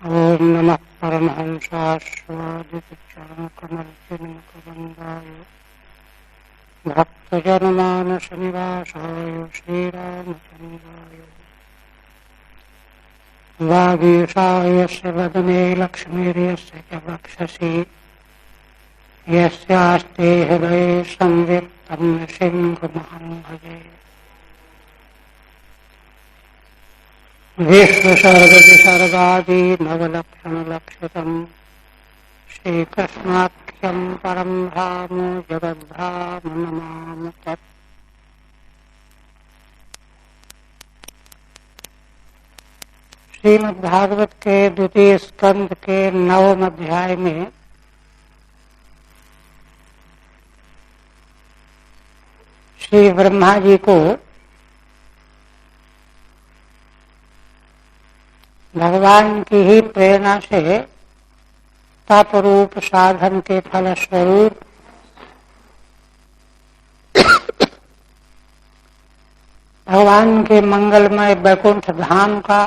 ओम नमः परमहंसास्वादितचरणकमलतिलकवन्दाय भक्तजनमानसनिवासाय श्रीरामचन्द्राय वागीशाय यस्य वदने लक्ष्मीर्यस्य च वक्षसि यस्यास्ते हृदये संवित्तं सिंहमहं भजे। विश्वसर्गविसर्गादि नवलक्षणलक्षितम् श्रीकृष्णाख्यं परं धाम जगद्धाम नमामि तत्। श्रीमद्भागवत के द्वितीय स्कंद के 9वें अध्याय में श्री ब्रह्मा जी को भगवान की ही प्रेरणा से तप रूप साधन के फलस्वरूप भगवान के मंगलमय वैकुंठ धाम का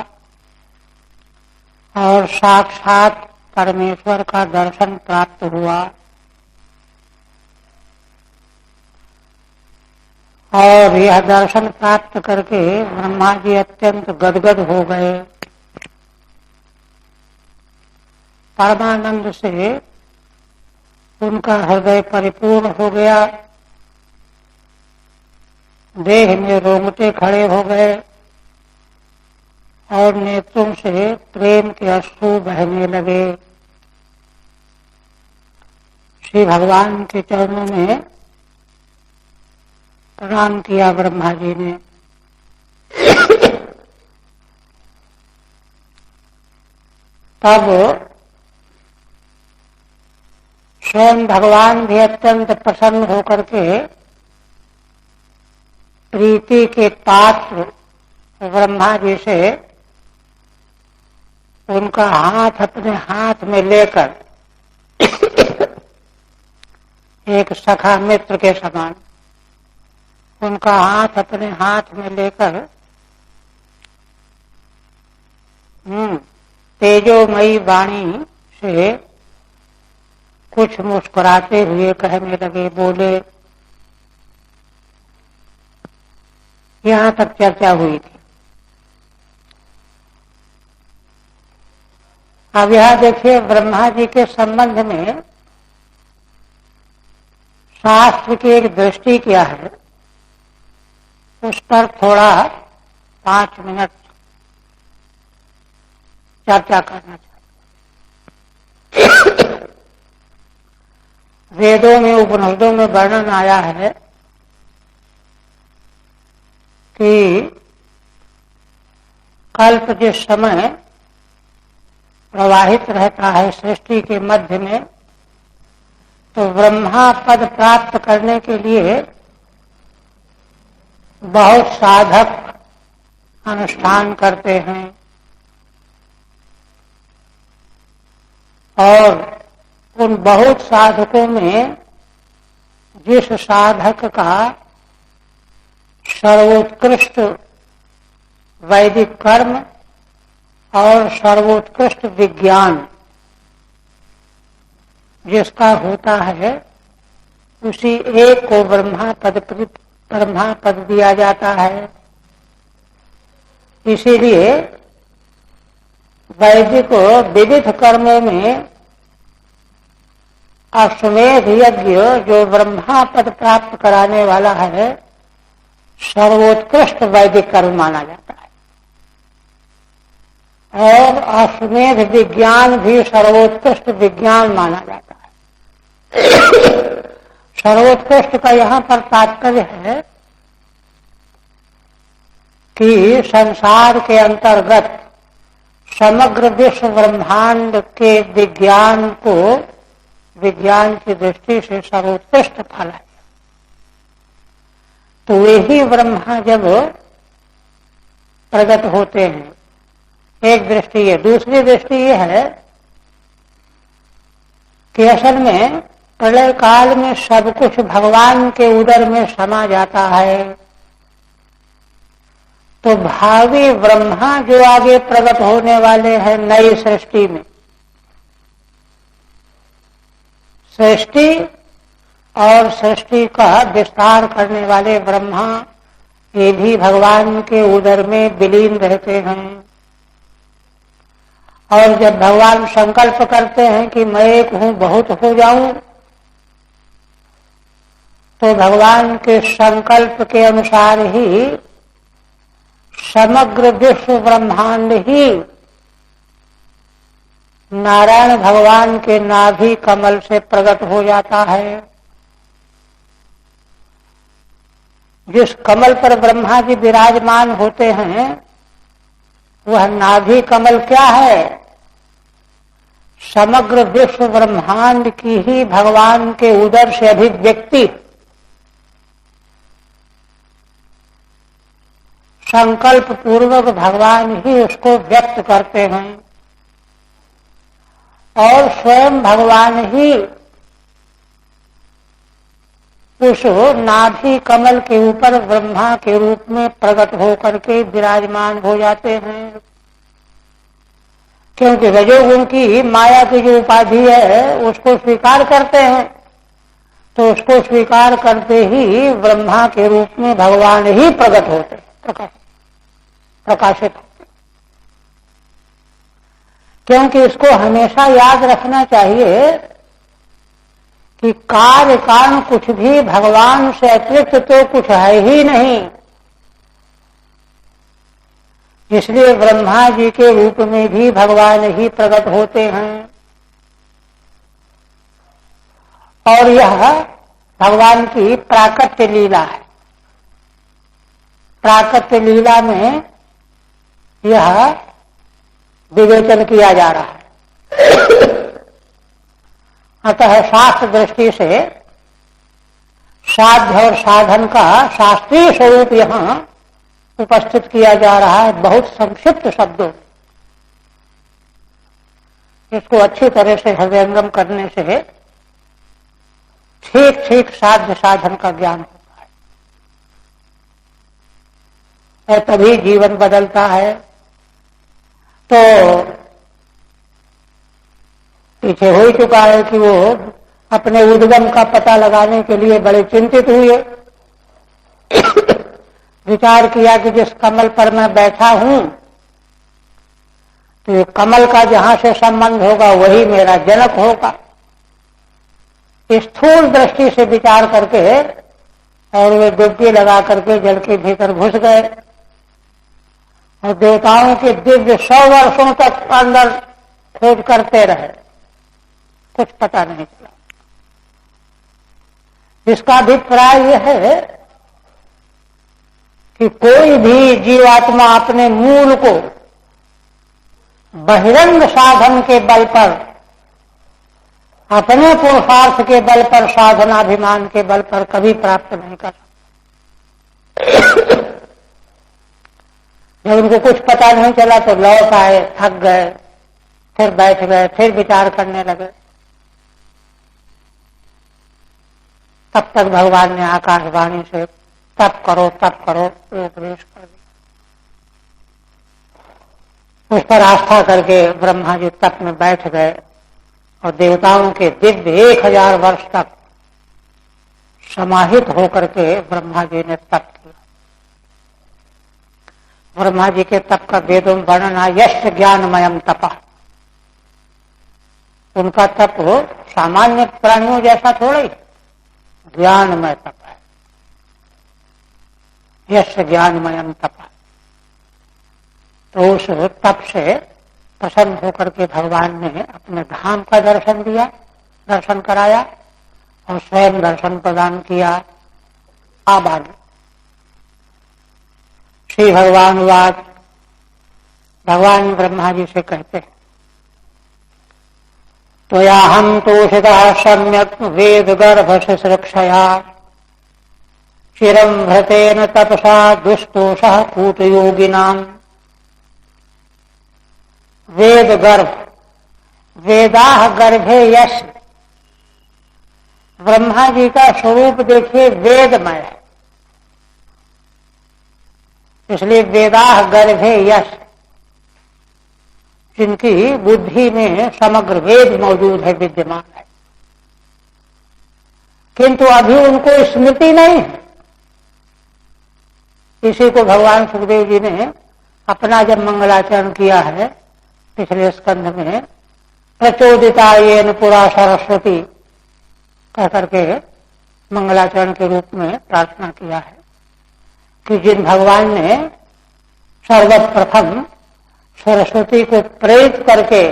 और साक्षात परमेश्वर का दर्शन प्राप्त हुआ और यह दर्शन प्राप्त करके ब्रह्मा जी अत्यंत गदगद हो गए। परमानंद से उनका हृदय परिपूर्ण हो गया, देह में रोंगटे खड़े हो गए और नेत्रों से प्रेम के अश्रु बहने लगे। श्री भगवान के चरणों में प्रणाम किया ब्रह्मा जी ने। तब स्वयं भगवान भी अत्यंत प्रसन्न होकर के प्रीति के पात्र ब्रह्मा जी से उनका हाथ अपने हाथ में लेकर एक सखा मित्र के समान उनका हाथ अपने हाथ में लेकर तेजोमयी वाणी से कुछ मुस्कुराते हुए कहने लगे, बोले। यहाँ तक चर्चा हुई थी। अब यह देखिए ब्रह्मा जी के संबंध में शास्त्र की एक दृष्टि क्या है, उस पर थोड़ा 5 मिनट चर्चा करना चाहिए। वेदों में उपनिषदों में वर्णन आया है कि कल्प जिस समय प्रवाहित रहता है सृष्टि के मध्य में, तो ब्रह्मा पद प्राप्त करने के लिए बहुत साधक अनुष्ठान करते हैं और उन बहुत साधकों में जिस साधक का सर्वोत्कृष्ट वैदिक कर्म और सर्वोत्कृष्ट विज्ञान जिसका होता है, उसी एक को ब्रह्मा पद दिया जाता है। इसीलिए वैदिक विविध कर्मों में अश्वमेध यज्ञ जो ब्रह्मा पद प्राप्त कराने वाला है, सर्वोत्कृष्ट वैदिक कर्म माना जाता है और अश्वमेध विज्ञान भी सर्वोत्कृष्ट विज्ञान माना जाता है। सर्वोत्कृष्ट का यहाँ पर तात्पर्य है कि संसार के अंतर्गत समग्र विश्व ब्रह्मांड के विज्ञान को विज्ञान की दृष्टि से सर्वोत्कृष्ट फल है। तो वही ब्रह्मा जब प्रकट होते हैं, एक दृष्टि है। दूसरी दृष्टि यह है कि असल में प्रलय काल में सब कुछ भगवान के उदर में समा जाता है तो भावी ब्रह्मा जो आगे प्रकट होने वाले हैं नई सृष्टि में, सृष्टि और सृष्टि का विस्तार करने वाले ब्रह्मा, ये भी भगवान के उदर में विलीन रहते हैं। और जब भगवान संकल्प करते हैं कि मैं एक हूं, बहुत हो जाऊं, तो भगवान के संकल्प के अनुसार ही समग्र विश्व ब्रह्मांड ही नारायण भगवान के नाभि कमल से प्रकट हो जाता है। जिस कमल पर ब्रह्मा जी विराजमान होते हैं वह नाभि कमल क्या है? समग्र विश्व ब्रह्मांड की ही भगवान के उदर से अभिव्यक्ति, संकल्प पूर्वक भगवान ही उसको व्यक्त करते हैं और स्वयं भगवान ही उस नाभि कमल के ऊपर ब्रह्मा के रूप में प्रकट होकर के विराजमान हो जाते हैं। क्योंकि रजोगुण की माया की जो उपाधि है उसको स्वीकार करते हैं, तो उसको स्वीकार करते ही ब्रह्मा के रूप में भगवान ही प्रकट होते, प्रकाशित होते। क्योंकि इसको हमेशा याद रखना चाहिए कि कार्य कारण कुछ भी भगवान से अतिरिक्त तो कुछ है ही नहीं। इसलिए ब्रह्मा जी के रूप में भी भगवान ही प्रकट होते हैं। और यह भगवान की प्राकट्य लीला है। प्राकट्य लीला में यह विवेचन किया जा रहा है। अतः शास्त्र दृष्टि से साध्य और साधन का शास्त्रीय स्वरूप यहां उपस्थित किया जा रहा है बहुत संक्षिप्त शब्दों। इसको अच्छी तरह से हृदयंगम करने से ठीक ठीक साध्य साधन का ज्ञान होता है और तभी जीवन बदलता है। तो पीछे हो ही चुका है कि वो अपने उद्गम का पता लगाने के लिए बड़े चिंतित हुए। विचार किया कि जिस कमल पर मैं बैठा हूं तो ये कमल का जहां से संबंध होगा वही मेरा जनक होगा। स्थूल दृष्टि से विचार करके और वे डुबकी लगा करके जल के भीतर घुस गए और देवताओं के दिव्य 100 वर्षों तक अंदर खोज करते रहे, कुछ पता नहीं चला। इसका अभिप्राय यह है कि कोई भी जीवात्मा अपने मूल को बहिरंग साधन के बल पर, अपने पुरुषार्थ के बल पर, साधनाभिमान के बल पर कभी प्राप्त नहीं कर सकता। जब उनको कुछ पता नहीं चला तो लौट आए, थक गए, फिर बैठ गए, फिर विचार करने लगे। तब तक भगवान ने आकाशवाणी से तप करो उपदेश कर दिया। उस पर आस्था करके ब्रह्मा जी तप में बैठ गए और देवताओं के दिव्य 1000 वर्ष तक समाहित होकर के ब्रह्मा जी ने तप किया। ब्रह्मा जी के तप का वेदों में वर्णन है, यश ज्ञानमयम तपः। उनका तप सामान्य प्राणियों जैसा थोड़ा ही ज्ञानमय तप है। यश ज्ञानमयम तपः। तो उस तप से प्रसन्न होकर के भगवान ने अपने धाम का दर्शन दिया, दर्शन कराया और स्वयं दर्शन प्रदान किया। अब आगे श्री भगवान वाच, भगवान ब्रह्मा जी से कहते हैं, त्वयाहं तोषितः सम्यक् वेद गर्भ शुश्रूषया चिरं भृतेन तपसा दुष्टोषः कूटयोगिनाम्। वेद गर्भ, वेदाह गर्भे यश। ब्रह्मा जी का स्वरूप देखिए वेदमय है। इसलिए वेदाह गर्भे यश, जिनकी बुद्धि में समग्र वेद मौजूद है, विद्यमान है, किंतु अभी उनको स्मृति नहीं है। इसी को भगवान सुखदेव जी ने अपना जब मंगलाचरण किया है पिछले स्कंध में, प्रचोदिता येन पुरा सरस्वती कह करके मंगलाचरण के रूप में प्रार्थना किया है कि जिन भगवान ने सर्वप्रथम सरस्वती को प्रेरित करके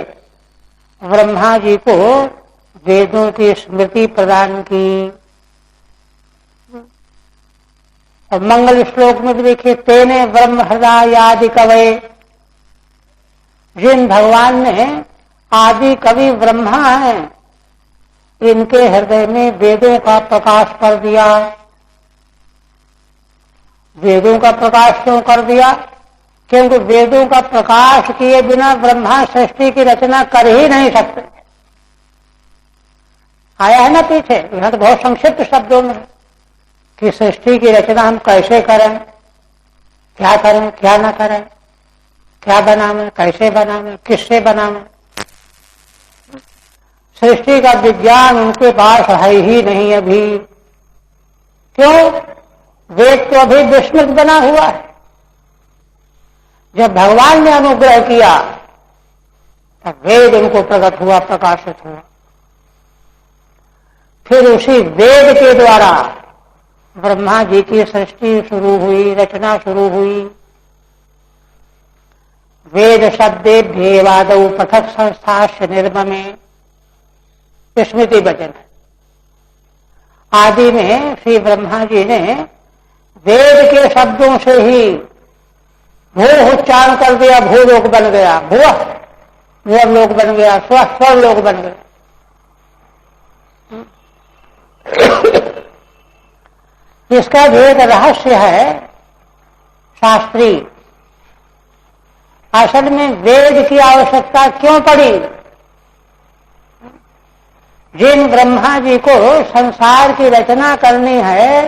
ब्रह्मा जी को वेदों की स्मृति प्रदान की। और मंगल श्लोक में भी देखिए, तेने ब्रह्म हृदयादि कवये, जिन भगवान ने आदि कवि ब्रह्मा हैं, इनके हृदय में वेदों का प्रकाश कर दिया। वेदों का प्रकाश क्यों कर दिया? क्योंकि वेदों का प्रकाश किए बिना ब्रह्मा सृष्टि की रचना कर ही नहीं सकते। आया है ना पीछे, यहां तो बहुत संक्षिप्त शब्दों में कि सृष्टि की रचना हम कैसे करें, क्या करें, क्या ना करें, क्या बनावें, कैसे बनावें, किससे बनावें। सृष्टि का विज्ञान उनके पास है ही नहीं अभी। क्यों? वेद तो अभी विस्मृत बना हुआ है। जब भगवान ने अनुग्रह किया तब वेद उनको प्रकट हुआ, प्रकाशित हुआ। फिर उसी वेद के द्वारा ब्रह्मा जी की सृष्टि शुरू हुई, रचना शुरू हुई। वेद शब्देभ्येवादौ पृथक् संस्थास्य निर्ममे, स्मृति वचन है। आदि में श्री ब्रह्मा जी ने वेद के शब्दों से ही भू उच्चारण कर दिया, भूलोक बन गया, भुव लोक बन गया, स्वर लोक बन गया। इसका भी एक रहस्य है शास्त्रीय। असल में वेद की आवश्यकता क्यों पड़ी? जिन ब्रह्मा जी को संसार की रचना करनी है,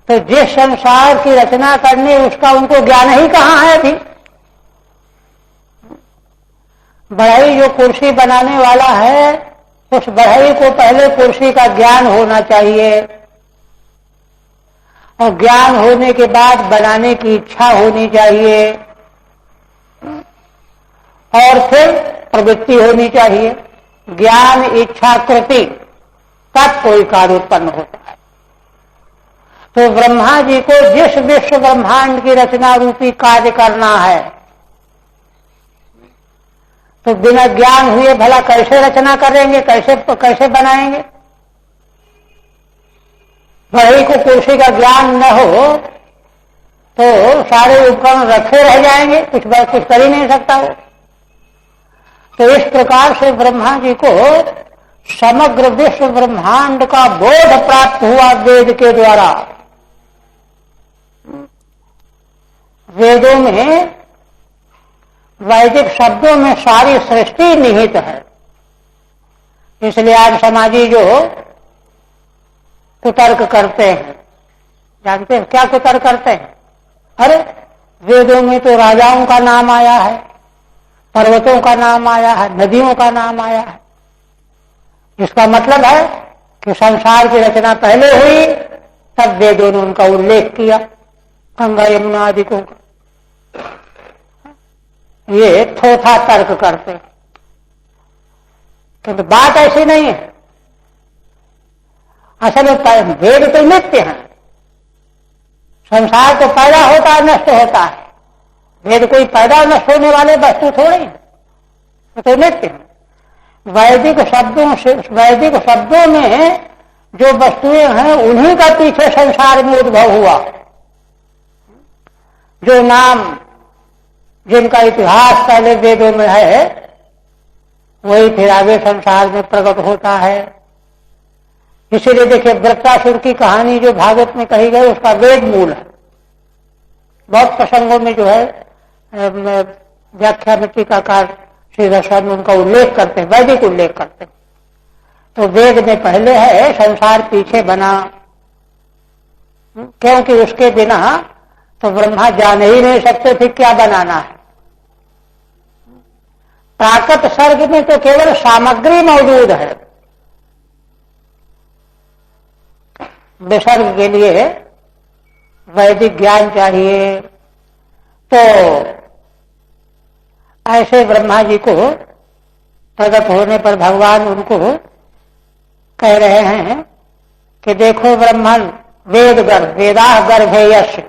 तो जिस संसार की रचना करनी उसका उनको ज्ञान ही कहां है अभी। बढ़ई जो कुर्सी बनाने वाला है, उस बढ़ई को पहले कुर्सी का ज्ञान होना चाहिए, और ज्ञान होने के बाद बनाने की इच्छा होनी चाहिए, और फिर प्रवृत्ति होनी चाहिए। ज्ञान, इच्छा, कृति, तब कोई कार्य उत्पन्न होता है। तो ब्रह्मा जी को जिस विश्व ब्रह्मांड की रचना रूपी कार्य करना है, तो बिना ज्ञान हुए भला कैसे रचना करेंगे, कैसे बनाएंगे? बढ़ई को कुर्सी का ज्ञान न हो तो सारे उपकरण रखे रह जाएंगे, कुछ कर ही नहीं सकता वो। तो इस प्रकार से ब्रह्मा जी को समग्र विश्व ब्रह्मांड का बोध प्राप्त हुआ वेद के द्वारा। वेदों में, वैदिक शब्दों में सारी सृष्टि निहित है। इसलिए आज समाजी जो कुतर्क करते हैं, जानते हैं क्या कुतर्क करते हैं? अरे वेदों में तो राजाओं का नाम आया है, पर्वतों का नाम आया है, नदियों का नाम आया है। इसका मतलब है कि संसार की रचना पहले हुई, तब वेदों ने उनका उल्लेख किया, गंगा यमुना आदि को। ये थोथा तर्क करते हैं, किंतु बात ऐसी नहीं है। असल में वेद तो नित्य है। संसार तो पैदा होता है, नष्ट होता है। वेद कोई पैदा नष्ट होने वाले वस्तु थोड़ी है, तो नित्य है। वैदिक शब्दों में जो वस्तुएं हैं, उन्हीं का पीछे संसार में उद्भव हुआ। जो नाम, जिनका इतिहास पहले वेदों में है, वही फिर आगे संसार में प्रकट होता है। इसीलिए देखिए, वृत्रासुर की कहानी जो भागवत में कही गई, उसका वेद मूल है। बहुत प्रसंगों में जो है व्याख्या में टीकाकार श्री रसायन में उनका उल्लेख करते हैं, वैदिक उल्लेख करते हैं। तो वेद में पहले है, संसार पीछे बना, क्योंकि उसके बिना तो ब्रह्मा जान ही नहीं सकते थे क्या बनाना है। प्राकृत सर्ग में तो केवल सामग्री मौजूद है, विसर्ग के लिए वैदिक ज्ञान चाहिए। तो ऐसे ब्रह्मा जी को प्रकट होने पर भगवान उनको कह रहे हैं कि देखो ब्रह्मण, वेदाह गर्भेयश,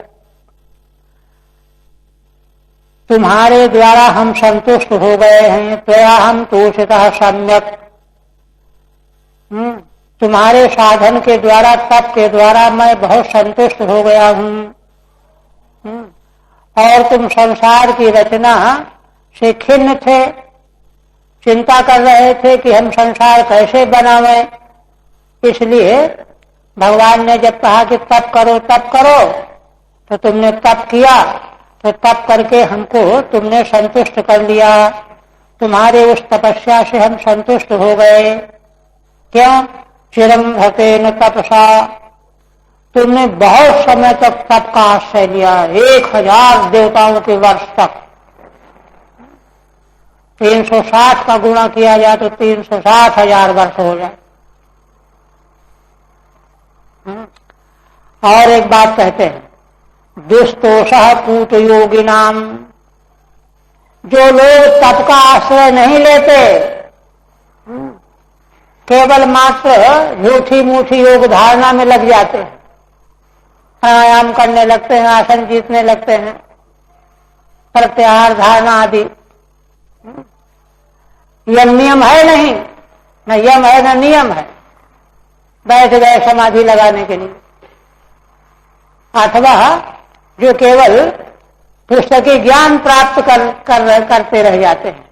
तुम्हारे द्वारा हम संतुष्ट हो गए हैं। त्वया हम तोषितः सम्यक, तुम्हारे साधन के द्वारा, तप के द्वारा मैं बहुत संतुष्ट हो गया हूं। और तुम संसार की रचना से खिन्न थे, चिंता कर रहे थे कि हम संसार कैसे बनावें। इसलिए भगवान ने जब कहा कि तप करो तप करो, तो तुमने तप किया, तो तप करके हमको तुमने संतुष्ट कर लिया। तुम्हारे उस तपस्या से हम संतुष्ट हो गए। क्यों? चिरम भतेन तपसा, तुमने बहुत समय तक तप का आश्रय लिया, 1000 देवताओं के वर्ष तक। 360 का गुणा किया जाए तो 360,000 वर्ष हो जाए। और एक बात कहते हैं, दुस्तोषः कूट योगी नाम, जो लोग तप का आश्रय नहीं लेते, केवल मात्र झूठी मूठी योग धारणा में लग जाते हैं, प्राणायाम करने लगते हैं, आसन जीतने लगते हैं, प्रत्याहार धारणा आदि। यम नियम है नहीं, न यम है न नियम है, बैठ गए समाधि लगाने के लिए। अथवा जो केवल पुस्तकीय ज्ञान प्राप्त करते रह जाते हैं,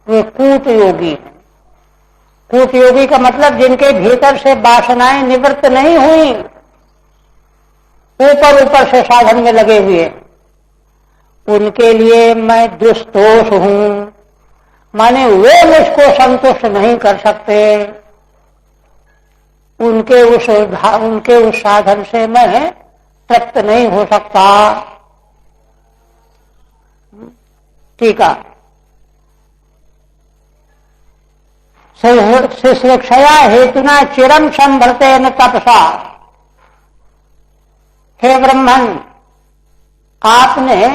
वे कूट योगी हैं। कूट योगी का मतलब जिनके भीतर से वासनाएं निवृत्त नहीं हुई, ऊपर ऊपर से साधन में लगे हुए, उनके लिए मैं दुस्तोष हूं, माने वे मुझको संतुष्ट नहीं कर सकते। उनके उस साधन से मैं तृप्त नहीं हो सकता। ठीक है। शुश्रूषया हेतुना चिरम संभरते न तपसा, हे ब्रह्मन, आपने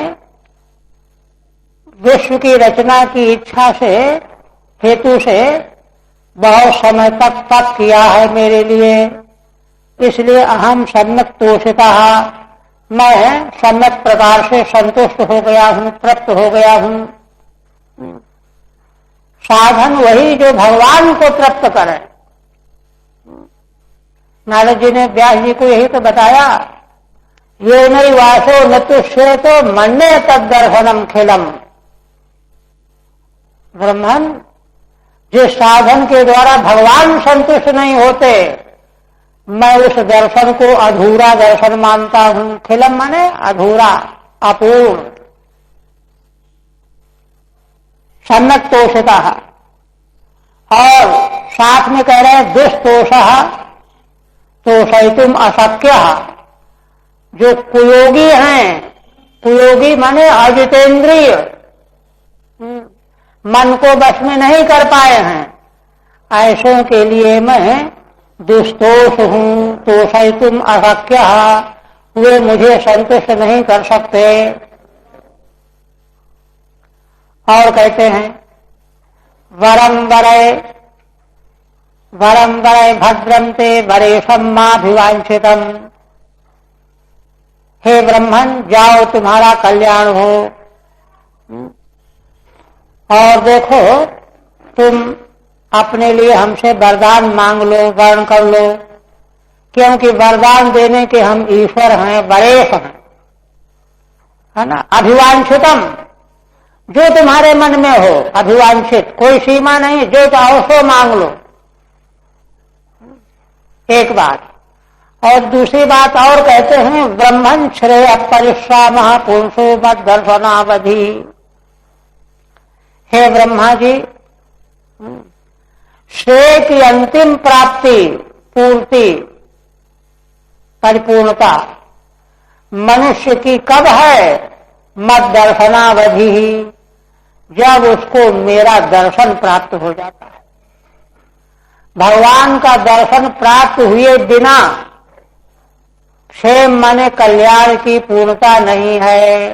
विश्व की रचना की इच्छा से, हेतु से बहुत समय तक तप किया है मेरे लिए, इसलिए अहम सम्यक तोषिता, मैं सम्यक प्रकार से संतुष्ट हो गया हूं, तृप्त हो गया हूं। साधन वही जो भगवान को तृप्त करे। नारद जी ने व्यास जी को यही तो बताया, ये नहीं वासो न तुष्य तो मन्ने तद दर्शनम खिलम। ब्रह्मन, जिस साधन के द्वारा भगवान संतुष्ट नहीं होते, मैं उस दर्शन को अधूरा दर्शन मानता हूं। खिलम माने अधूरा, अपूर्ण। सम्यक तोषिता, और साथ में कह रहे हैं दुस्तोषः तोषयितुम अशक्य। जो कुयोगी हैं, कुयोगी माने अजितेंद्रिय, मन को बस में नहीं कर पाए हैं, ऐसों के लिए मैं दुस्तोष हूं। तोषयितुम अशक्य, वे मुझे संतुष्ट नहीं कर सकते। और कहते हैं, वरम वरे भद्रंते वरेशम माभिवांछितम, हे ब्रह्मन, जाओ तुम्हारा कल्याण हो। और देखो, तुम अपने लिए हमसे वरदान मांग लो, वर्ण कर लो, क्योंकि वरदान देने के हम ईश्वर हैं, वरेश हैं, है ना। अभिवांछितम, जो तुम्हारे मन में हो, अभिवांछित, कोई सीमा नहीं, जो चाहो सो मांग लो। एक बात। और दूसरी बात और कहते हैं, ब्रह्मण श्रेय परिश्राम पुरुषो मत दर्शनावधि। हे ब्रह्मा जी, श्रेय की अंतिम प्राप्ति, पूर्ति, परिपूर्णता, मनुष्य की कब है? मद दर्शनावधि ही, जब उसको मेरा दर्शन प्राप्त हो जाता है। भगवान का दर्शन प्राप्त हुए बिना क्षेम माने कल्याण की पूर्णता नहीं है।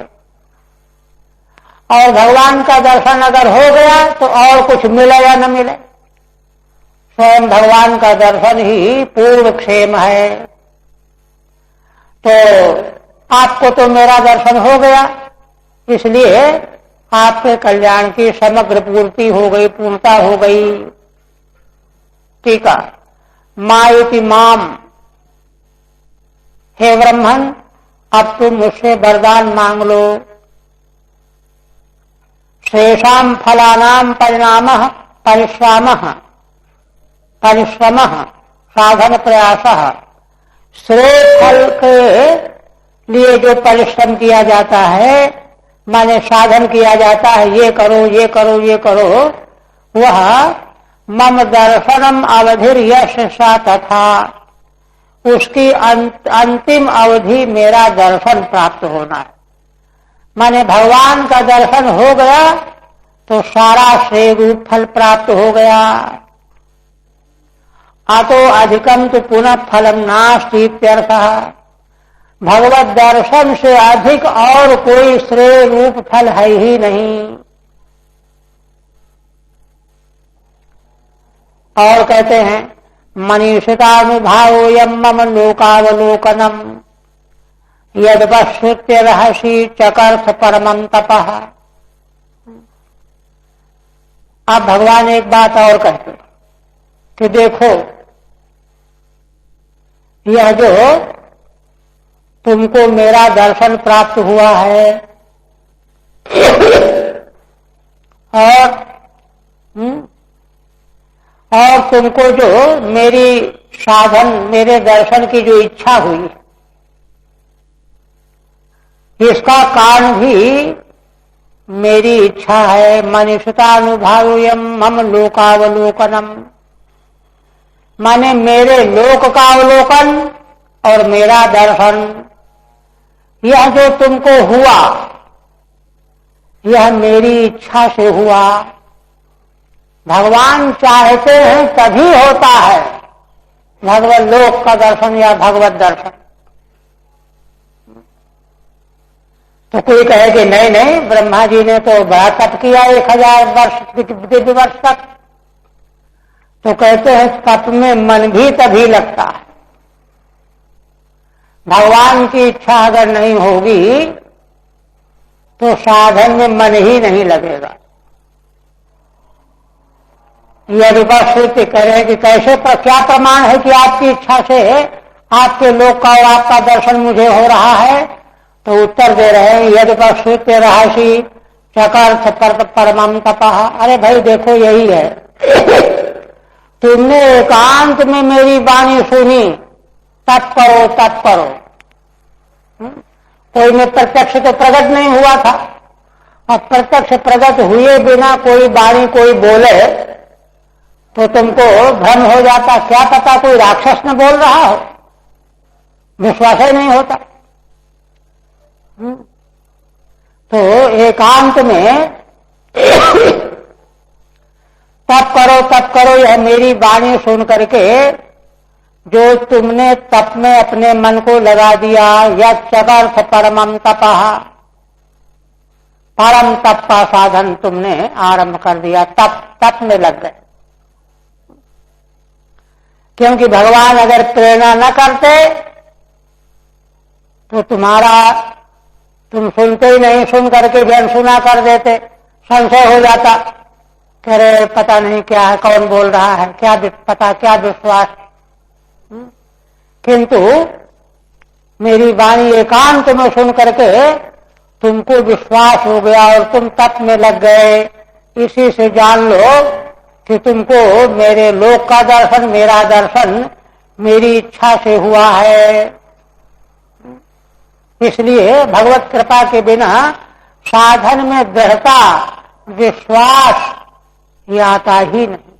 और भगवान का दर्शन अगर हो गया तो और कुछ मिले या न मिले, स्वयं भगवान का दर्शन ही पूर्ण क्षेम है। तो आपको तो मेरा दर्शन हो गया, इसलिए आपके कल्याण की समग्र पूर्ति हो गई, पूर्णता हो गई। ठीक है। माइति माम, हे ब्रह्मन अब तुम मुझसे वरदान मांग लो। शेषाम फलानाम परिणामः परिश्रमः साधन प्रयासः, श्रेय फल के लिए जो परिश्रम किया जाता है, माने साधन किया जाता है, ये करो ये करो ये करो, वह मम दर्शनम अवधिर यश सा तथा, उसकी अंतिम अवधि मेरा दर्शन प्राप्त होना है। माने भगवान का दर्शन हो गया तो सारा श्रेय रूप फल प्राप्त हो गया। अतो अधिकम तो पुनः फलम नास्ति इत्यर्थः, भगवत दर्शन से अधिक और कोई श्रेय रूप फल है ही नहीं। और कहते हैं मनीषितानुभावोऽयं मम लोकावलोकनम यद पश्यत्य रहसि चकर्थ परमं तपः। अब भगवान एक बात और कहते कि देखो, यह जो तुमको मेरा दर्शन प्राप्त हुआ है और तुमको जो मेरी साधन, मेरे दर्शन की जो इच्छा हुई, इसका कारण भी मेरी इच्छा है। मनीषितानुभाव्यम मम लोकावलोकनम, माने मेरे लोक का अवलोकन और मेरा दर्शन। यह जो तुमको हुआ, यह मेरी इच्छा से हुआ। भगवान चाहते हैं तभी होता है भगवत लोक का दर्शन या भगवत दर्शन। तो कोई कहे कि नहीं नहीं, ब्रह्मा जी ने तो बड़ा तप किया 1000 वर्ष दिव्य वर्ष तक। तो कहते हैं तप में मन भी तभी लगता है। भगवान की इच्छा अगर नहीं होगी तो साधन में मन ही नहीं लगेगा। यह विपश्चित करें कि कैसे क्या प्रमाण है कि आपकी इच्छा से आपके लोक का और आपका दर्शन मुझे हो रहा है? तो उत्तर दे रहे हैं यदि पश्चित रहसी चकर्थ परमं तपः। अरे भाई देखो, यही है, तुमने एकांत में मेरी वाणी सुनी, तप करो तप करो। कोई में प्रत्यक्ष तो प्रकट नहीं हुआ था, और प्रत्यक्ष प्रकट हुए बिना कोई वाणी कोई बोले तो तुमको भ्रम हो जाता, क्या पता कोई राक्षस न बोल रहा हो, विश्वास ही नहीं होता। तो एकांत में तप करो, यह मेरी वाणी सुन करके जो तुमने तप में अपने मन को लगा दिया, यह चकर्थ परमं तपः, परम तप का साधन तुमने आरंभ कर दिया, तप में लग गए। क्योंकि भगवान अगर प्रेरणा न करते तो तुम सुनते ही नहीं, सुन करके भी अनसुना कर देते, संशय हो जाता, अरे पता नहीं क्या है, कौन बोल रहा है, क्या पता क्या विश्वास। किंतु मेरी वाणी एकांत में सुन करके तुमको विश्वास हो गया और तुम तप में लग गए। इसी से जान लो कि तुमको मेरे लोक का दर्शन, मेरा दर्शन मेरी इच्छा से हुआ है। इसलिए भगवत कृपा के बिना साधन में दृढ़ता, विश्वास ये आता ही नहीं।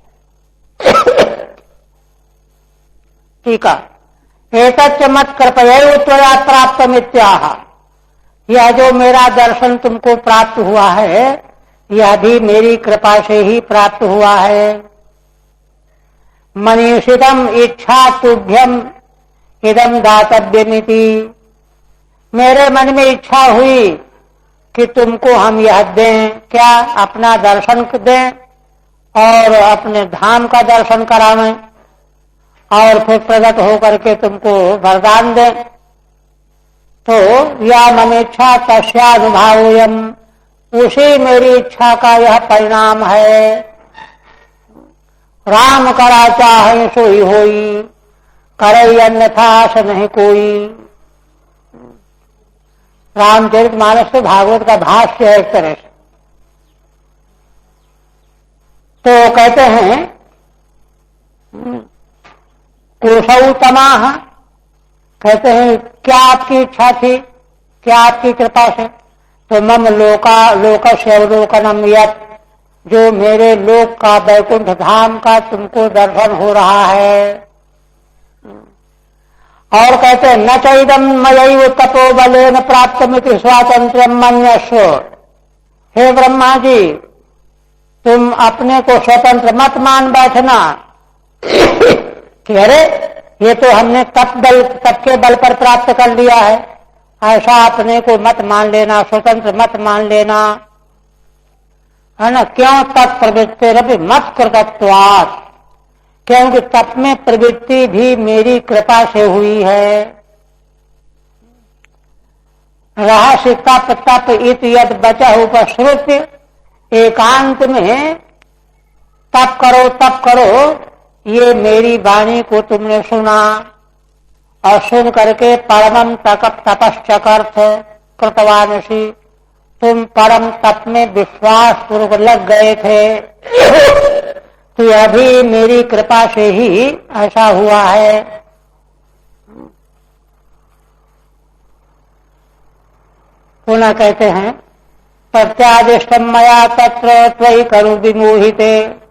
ठीक है। एतच्च मत कृपयैव त्वया प्राप्तमित्याह, यह जो मेरा दर्शन तुमको प्राप्त हुआ है यह भी मेरी कृपा से ही प्राप्त हुआ है। मनीषितम इच्छा तुभ्यम इदम दातव्यमिति, मेरे मन में इच्छा हुई कि तुमको हम यह दें, क्या अपना दर्शन दें और अपने धाम का दर्शन करावें और फिर प्रकट होकर के तुमको वरदान दें। तो या ममेच्छा तस्यानुभावोयम, उसी मेरी इच्छा का यह परिणाम है। राम करा चाहे सोई होई, करे अन्यथा आस नहीं कोई। रामचरितमानस तो भागवत का भाष्य है एक तरह से। तो कहते हैं कुशौ तमाह, कहते हैं क्या आपकी इच्छा थी, क्या आपकी कृपा से? तो मम लोकस्य अवलोकनम यत्, जो मेरे लोक का वैकुंठ धाम का तुमको दर्शन हो रहा है। और कहते हैं न चैदम मयैव तपोबलेन प्राप्तमिति स्वातंत्र्यम मन्यस्व, हे ब्रह्मा जी तुम अपने को स्वतंत्र मत मान बैठना कि अरे ये तो हमने तप के बल पर प्राप्त कर लिया है, ऐसा अपने को मत मान लेना, स्वतंत्र मत मान लेना, है ना। क्यों? तप प्रवृत्ति रवि मत कृतत्वात्, क्योंकि तप में प्रवृत्ति भी मेरी कृपा से हुई है। रहस्य तप तप इत यद बचा उपश्रुत्य, एकांत में तप करो ये मेरी वाणी को तुमने सुना और सुन करके परमम तपश्चकर्थ कृतवानसी, तुम परम तप में विश्वास पूर्वक लग गए थे। तो यह भी मेरी कृपा से ही ऐसा हुआ है। पुनः कहते हैं प्रत्यादिष्टम मया तत्र त्वयि करु विमोहिते,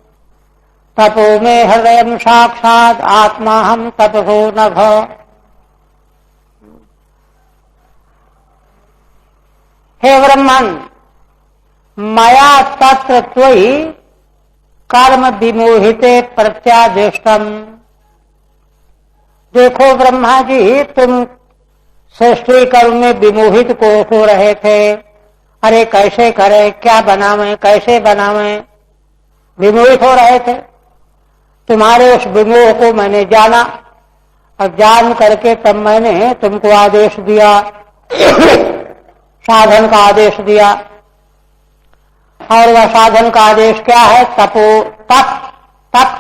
तपो में हृदय साक्षात आत्मा हम तपसो नघ। हे ब्रह्मन, मया तत्र त्वयि कर्म विमोहिते प्रत्यादिष्टम, देखो ब्रह्मा जी तुम सृष्टि कर्म में विमोहित को हो रहे थे। अरे कैसे करें, क्या बनावें, कैसे बनावें, विमोहित हो रहे थे। तुम्हारे उस विमोह को मैंने जाना और जान करके तब मैंने तुमको आदेश दिया साधन का आदेश दिया। और वह साधन का आदेश क्या है? तपो तप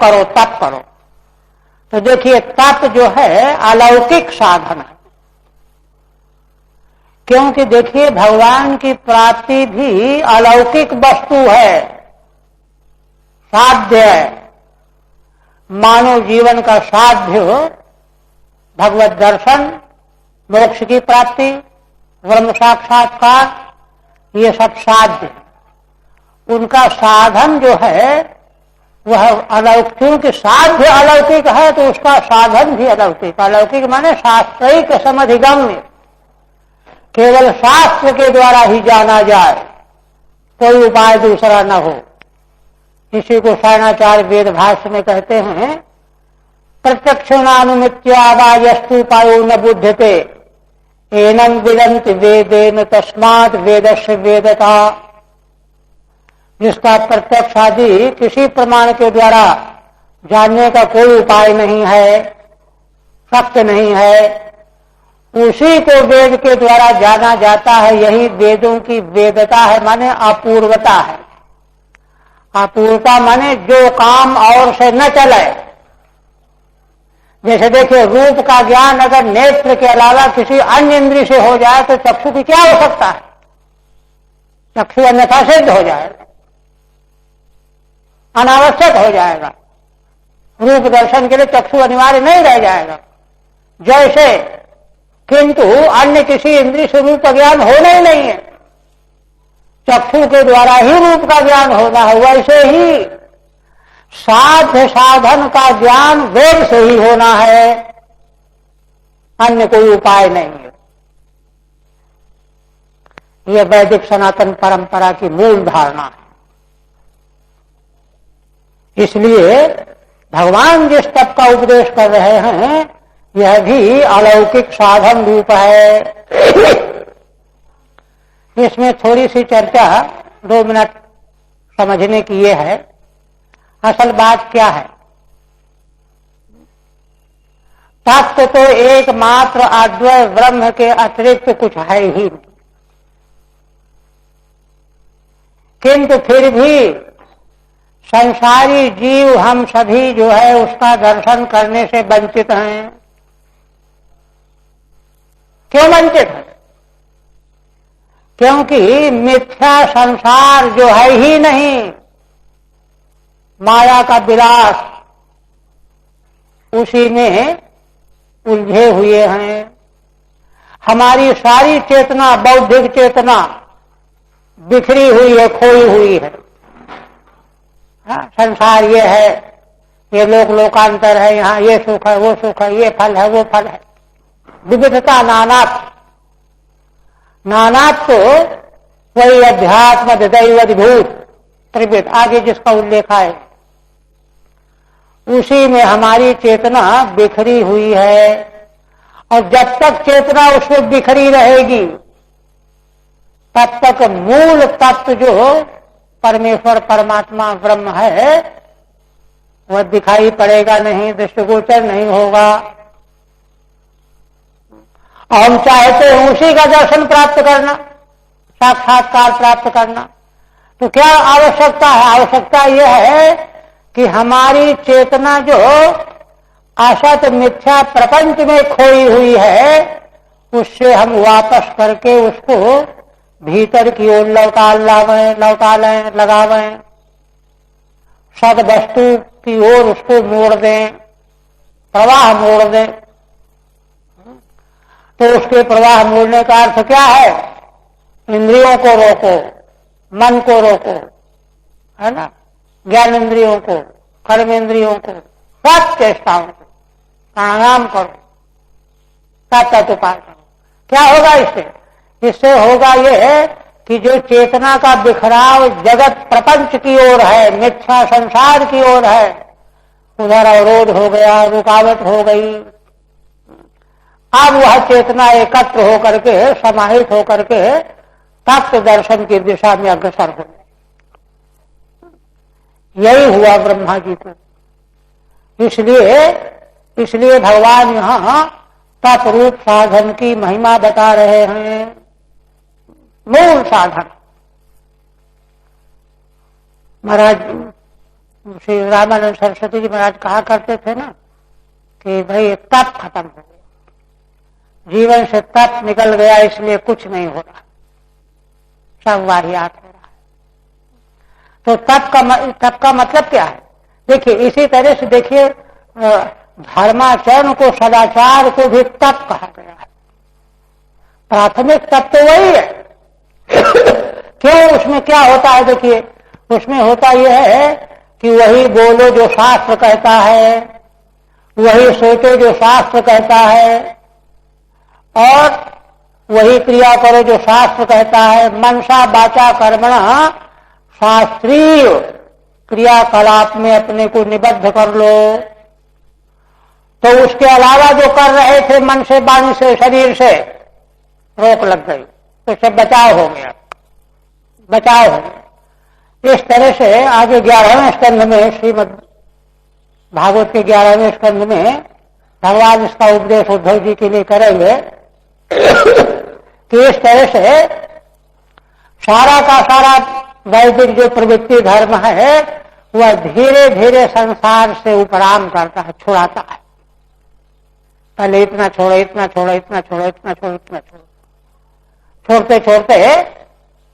करो। तो देखिए तप जो है अलौकिक साधन है, क्योंकि देखिए भगवान की प्राप्ति भी अलौकिक वस्तु है, साध्य है। मानव जीवन का साध्य भगवत दर्शन, मोक्ष की प्राप्ति, ब्रह्म साक्षात्कार, ये सब साध्य। उनका साधन जो है वह अलौकिक, क्योंकि साध्य अलौकिक है तो उसका साधन भी अलौकिक। अलौकिक माने शास्त्रिक समधिगम्य, केवल शास्त्र के द्वारा ही जाना जाए, कोई उपाय दूसरा न हो। इसी को शरणाचार्य वेद भाष्य में कहते हैं प्रत्यक्षणानुमित्यावायस्तुपायो न बुध्यते एनं विदन्त वेदेन तस्मात् वेदस्य वेदता। जिसका प्रत्यक्ष आदि किसी प्रमाण के द्वारा जानने का कोई उपाय नहीं है, सत्य नहीं है, उसी को वेद के द्वारा जाना जाता है। यही वेदों की वेदता है, माने अपूर्वता है। अपूर्वता माने जो काम और से न चले। जैसे देखिए रूप का ज्ञान अगर नेत्र के अलावा किसी अन्य इंद्रिय से हो जाए तो चक्षु की क्या हो सकता है? चक्षु अन्यथा सिद्ध हो जाएगा, अनावश्यक हो जाएगा। रूप दर्शन के लिए चक्षु अनिवार्य नहीं रह जाएगा। जैसे किंतु अन्य किसी इंद्रिय से रूप का ज्ञान होना ही नहीं है, चक्षु के द्वारा ही रूप का ज्ञान होना है। वैसे ही साध्य साधन का ज्ञान वेद से ही होना है। अन्य कोई उपाय नहीं है। यह वैदिक सनातन परंपरा की मूल धारणा है। इसलिए भगवान जिस तप का उपदेश कर रहे हैं यह भी अलौकिक साधन रूप है। इसमें थोड़ी सी चर्चा 2 मिनट समझने की ये है। असल बात क्या है? तत्व तो एकमात्र अद्वय ब्रह्म के अतिरिक्त कुछ है ही नहीं, किंतु फिर भी संसारी जीव हम सभी जो है उसका दर्शन करने से वंचित हैं। क्यों वंचित हैं? क्योंकि मिथ्या संसार जो है ही नहीं, माया का विलास, उसी में उलझे हुए हैं। हमारी सारी चेतना, बौद्धिक चेतना बिखरी हुई है, खोई हुई है। संसार ये है, ये लोकांतर है, यहाँ ये सुख है, वो सुख है, ये फल है, वो फल है। विविधता, नानात तो वही अध्यात्म दैवद्भूत त्रिविध, आगे जिसका उल्लेख है, उसी में हमारी चेतना बिखरी हुई है। और जब तक चेतना उसमें बिखरी रहेगी तब तक मूल तत्व जो परमेश्वर परमात्मा ब्रह्म है वह दिखाई पड़ेगा नहीं, दृष्टिगोचर नहीं होगा। हम चाहते हैं उसी का दर्शन प्राप्त करना, साक्षात्कार प्राप्त करना। तो क्या आवश्यकता है? आवश्यकता यह है कि हमारी चेतना जो असत मिथ्या प्रपंच में खोई हुई है उससे हम वापस करके उसको भीतर की ओर लगावें, सद वस्तु की ओर उसको मोड़ दें, प्रवाह मोड़ दें। तो उसके प्रवाह मोड़ने का अर्थ क्या है? इंद्रियों को रोको, मन को रोको, है ना, ज्ञान इंद्रियों को, कर्म इंद्रियों को, सब चेष्टाओं को प्राणायाम करो, तत्त उपाय करो। क्या होगा इससे? इससे होगा यह कि जो चेतना का बिखराव जगत प्रपंच की ओर है, मिथ्या संसार की ओर है, उधर अवरोध हो गया, रुकावट हो गई। अब वह चेतना एकत्र होकर के, समाहित होकर के तत्व दर्शन की दिशा में अग्रसर हो गई। यही हुआ ब्रह्मा जी को। इसलिए भगवान यहां तप रूप साधन की महिमा बता रहे हैं। मूल साधन महाराज श्री रामानंद सरस्वती जी महाराज कहा करते थे ना कि भाई तप खत्म हो गया, जीवन से तप निकल गया, इसलिए कुछ नहीं हो रहा, सब वाहियात हो रहा है। तो तप का मतलब क्या है? देखिए, इसी तरह से देखिए धर्माचरण को, सदाचार को भी तप कहा गया है। प्राथमिक तप तो वही है। क्यों? उसमें क्या होता है? देखिए, उसमें होता यह है कि वही बोलो जो शास्त्र कहता है, वही सोचो जो शास्त्र कहता है, और वही क्रिया करो जो शास्त्र कहता है। मनसा वाचा कर्मणा, शास्त्रीय क्रियाकलाप में अपने को निबद्ध कर लो। तो उसके अलावा जो कर रहे थे मन से, वाणी से, शरीर से, रोक लग गई, तो इससे बचाव हो गया, बचाव हो गया। इस तरह से आगे 11वें स्कंध में, श्रीमद् भागवत के 11वें स्कंध में भगवान इसका उपदेश उद्धव जी के लिए करेंगे कि इस तरह से सारा का सारा वैदिक जो प्रवृत्ति धर्म है वह धीरे धीरे संसार से उपराम करता है, छुड़ाता है। पहले इतना छोड़ो, इतना छोड़ो, इतना छोड़ो, इतना छोड़ो, इतना छोड़ो, छोड़ते छोड़ते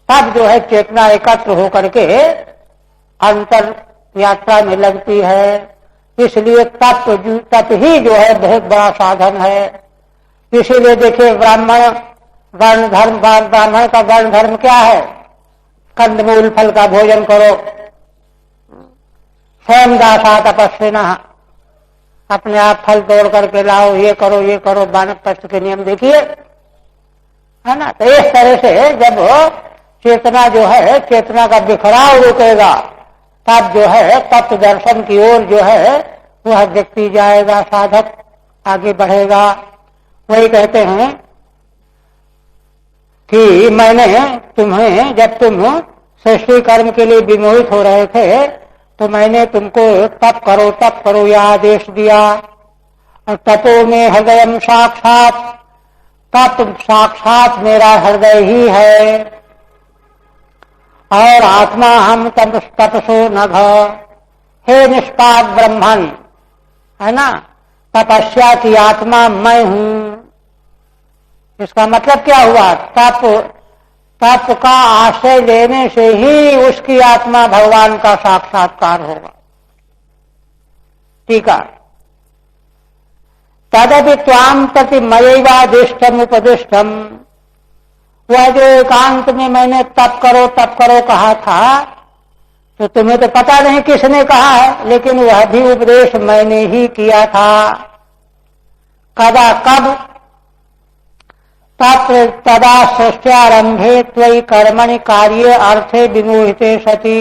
तब जो है चेतना एकत्र होकर के अंतर यात्रा में लगती है। इसलिए तप ही जो है बहुत बड़ा साधन है। इसीलिए देखिए ब्राह्मण वर्ण धर्म, ब्राह्मण का वर्ण धर्म क्या है? कंदमूल फल का भोजन करो, स्वयं दासा तपस्विना, अपने आप फल तोड़ करके लाओ, ये करो, वानप्रस्थ के नियम देखिए, है ना। तो इस तरह से जब चेतना जो है, चेतना का बिखराव रुकेगा, तब जो है तत्व दर्शन की ओर जो है वह व्यक्ति जाएगा, साधक आगे बढ़ेगा। वही कहते हैं कि मैंने तुम्हें, जब तुम सृष्टि कर्म के लिए विमोहित हो रहे थे, तो मैंने तुमको तप करो यह आदेश दिया। और तपो में हृदयम साक्षात, तप साक्षात मेरा हृदय ही है। और आत्मा हम तपसो नघ, हे निष्पाद ब्रह्मन, है ना, तपस्या की आत्मा मैं हूं। इसका मतलब क्या हुआ? तप का आश्रय लेने से ही उसकी आत्मा भगवान का साक्षात्कार होगा। ठीक है। तदपि त्वाम प्रति मयैवादिष्टम उपदिष्टम, वह जो एकांत में मैंने तप करो कहा था, तो तुम्हें तो पता नहीं किसने कहा है, लेकिन वह भी उपदेश मैंने ही किया था। कब? तदा सृष्ट्यारंभे त्वयि कर्मणि कार्ये अर्थे विमोहिते सति,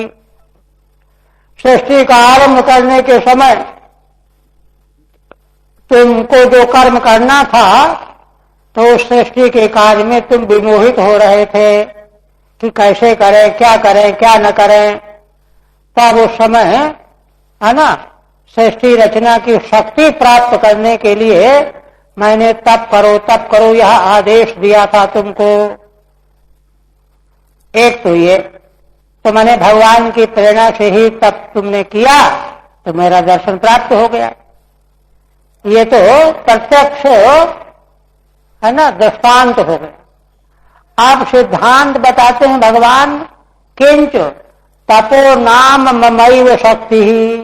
सृष्टि का आरंभ करने के समय तुमको जो कर्म करना था, तो उस सृष्टि के कार्य में तुम विमोहित हो रहे थे कि कैसे करें, क्या न करें। तब उस समय, है ना, सृष्टि रचना की शक्ति प्राप्त करने के लिए मैंने तप करो यह आदेश दिया था तुमको। एक तो ये, तो मैंने भगवान की प्रेरणा से ही तप तुमने किया, तो मेरा दर्शन प्राप्त हो गया। ये तो प्रत्यक्ष, है ना, दृष्टांत हो गया। अब सिद्धांत बताते हैं भगवान, किंच तपो नाम ममैव शक्ति ही,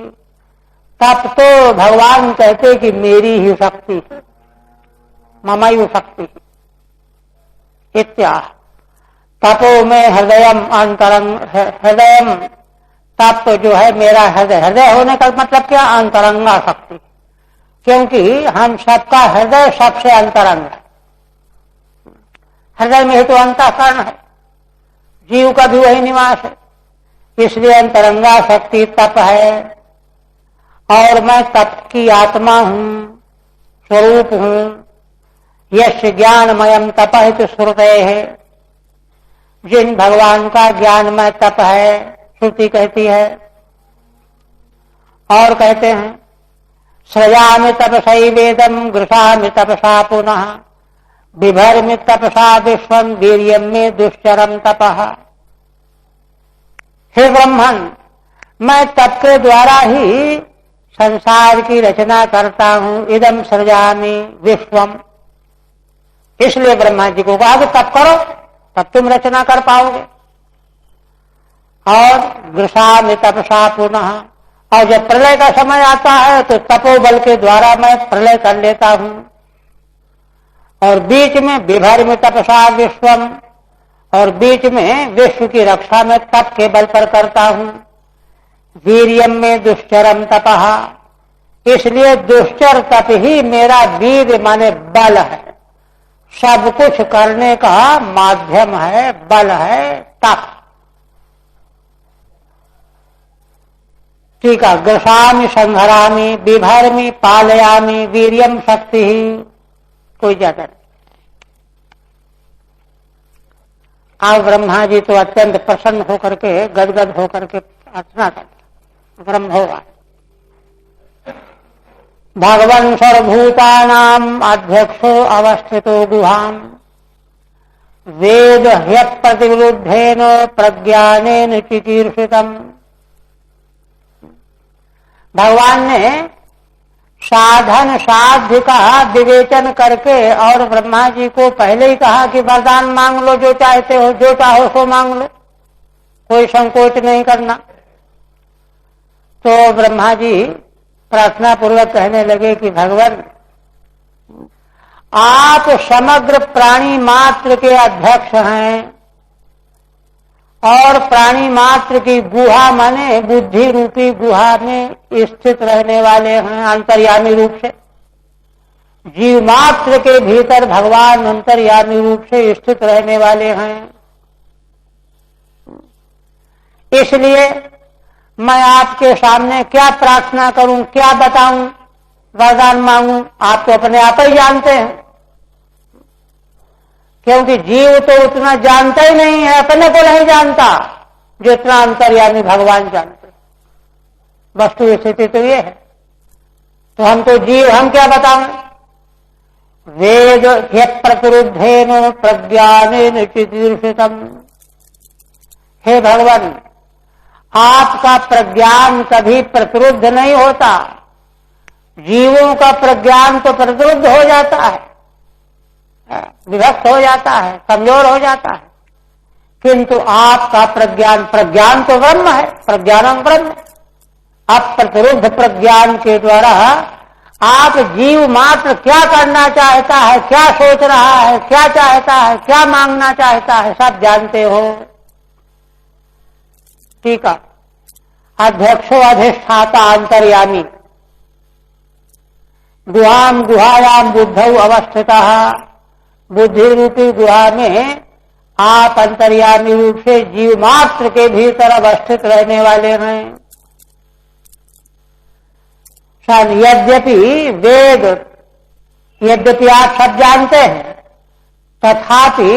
तप तो भगवान कहते कि मेरी ही शक्ति है, ममैव शक्ति इत्याह। तपो में हृदयम अंतरंग, हृदयम तप जो है मेरा हृदय, हृदय होने का मतलब क्या? अंतरंगा शक्ति, क्योंकि हम सबका हृदय सबसे अंतरंग है। हृदय में ही तो अंतःकरण है, जीव का भी वही निवास है, इसलिए अंतरंगा शक्ति तप है। और मैं तप की आत्मा हूं, स्वरूप हूं। यश ज्ञानमयम तपः श्रुते है, जिन भगवान का ज्ञानमय तप है, श्रुति कहती है। और कहते हैं सृजामि तपसैवेदं गृहामि तपसा पुनः, बिभर्मि तपसा विश्वं वीर्यं मे दुश्चरम तपः। हे ब्रह्मन, मैं तप के द्वारा ही संसार की रचना करता हूं। इदम सृजामि विश्वम, इसलिए ब्रह्मा जी को कहा कि तप करो, तब तुम रचना कर पाओगे। और गृहामि तपसा पुनः, और जब प्रलय का समय आता है तो तपोबल के द्वारा मैं प्रलय कर लेता हूं। और बीच में विभर्मि तपसा विश्वम, और बीच में विश्व की रक्षा में तप के बल पर करता हूं। वीर्यम में दुश्चरम तपः, इसलिए दुश्चर तप ही मेरा वीर माने बल है, सब कुछ करने का माध्यम है, बल है तप। ठीक है। ग्रसामि संहरामि बिभर्मि पालयामि वीर्यम शक्ति ही, कोई ज्यादा नहीं। अब ब्रह्मा जी तो अत्यंत प्रसन्न होकर के, गदगद होकर के अर्चना करते। ब्रह्म होगा भगवन् सर्वभूतानां अध्यक्षो अवस्थितो गुहाम, वेद ह्यप्रतिविरुद्धेन प्रज्ञानेन चिकीर्षितम्। भगवान ने साधन साध्य का विवेचन करके और ब्रह्मा जी को पहले ही कहा कि वरदान मांग लो, जो चाहते हो, जो चाहो सो मांग लो, कोई संकोच नहीं करना। तो ब्रह्मा जी प्रार्थना पूर्वक कहने लगे कि भगवान, आप समग्र प्राणी मात्र के अध्यक्ष हैं और प्राणी मात्र की गुहा माने बुद्धि रूपी गुहा में स्थित रहने वाले हैं अंतर्यामी रूप से। जीव मात्र के भीतर भगवान अंतर्यामी रूप से स्थित रहने वाले हैं। इसलिए मैं आपके सामने क्या प्रार्थना करूं, क्या बताऊं, वरदान मांगूं, आप तो अपने आप ही जानते हैं। क्योंकि जीव तो उतना जानता ही नहीं है, अपने को नहीं जानता जितना अंतर्यामी भगवान जानते। वस्तु स्थिति तो ये है। तो हम तो जीव, हम क्या बताएं? वेद प्रकृद्धेन प्रज्ञानेन चिकीर्षितम्। हे भगवान, आपका प्रज्ञान कभी प्रकृद्ध नहीं होता। जीवों का प्रज्ञान तो प्रकृद्ध हो जाता है, विभक्त हो जाता है, कमजोर हो जाता है। किंतु आपका प्रज्ञान तो ब्रह्म है, प्रज्ञानम ब्रह्म। अप्रतिरुद्ध प्रज्ञान के द्वारा आप जीव मात्र क्या करना चाहता है, क्या सोच रहा है, क्या चाहता है, क्या मांगना चाहता है, सब जानते हो। ठीक है। अध्यक्षो अधिष्ठाता अंतर्यामी गुहाम गुहायाम बुद्धौ अवस्थितः। बुद्धि रूपी गुहा में आप अंतर्यामी रूप से जीव मात्र के भीतर अवस्थित रहने वाले हैं। यद्यपि वेद, यद्यपि आप सब जानते हैं, तथापि,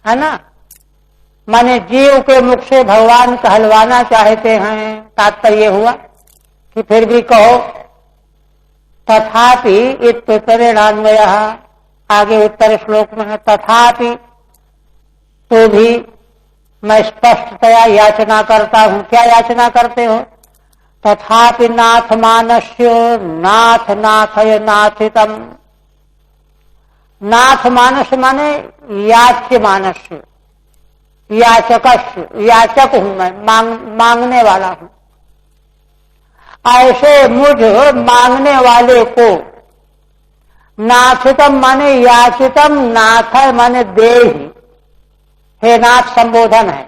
है ना, माने जीव के मुख से भगवान कहलवाना चाहते हैं। तात्पर्य हुआ कि फिर भी कहो। तथापि इत्युत्तरेणान्वयः, आगे उत्तर श्लोक में है तथापि, तो भी मैं स्पष्टतया याचना करता हूं। क्या याचना करते हो? तथापि नाथ मानस्यो नाथ नाथय नाथितम। नाथ मानस माने याच्य मानस्य, याचकस्य, याचक हूं मैं, मांगने वाला हूं। ऐसे मुझ मांगने वाले को नाथितम माने याचितम, नाथ माने देहि, हे नाथ संबोधन है।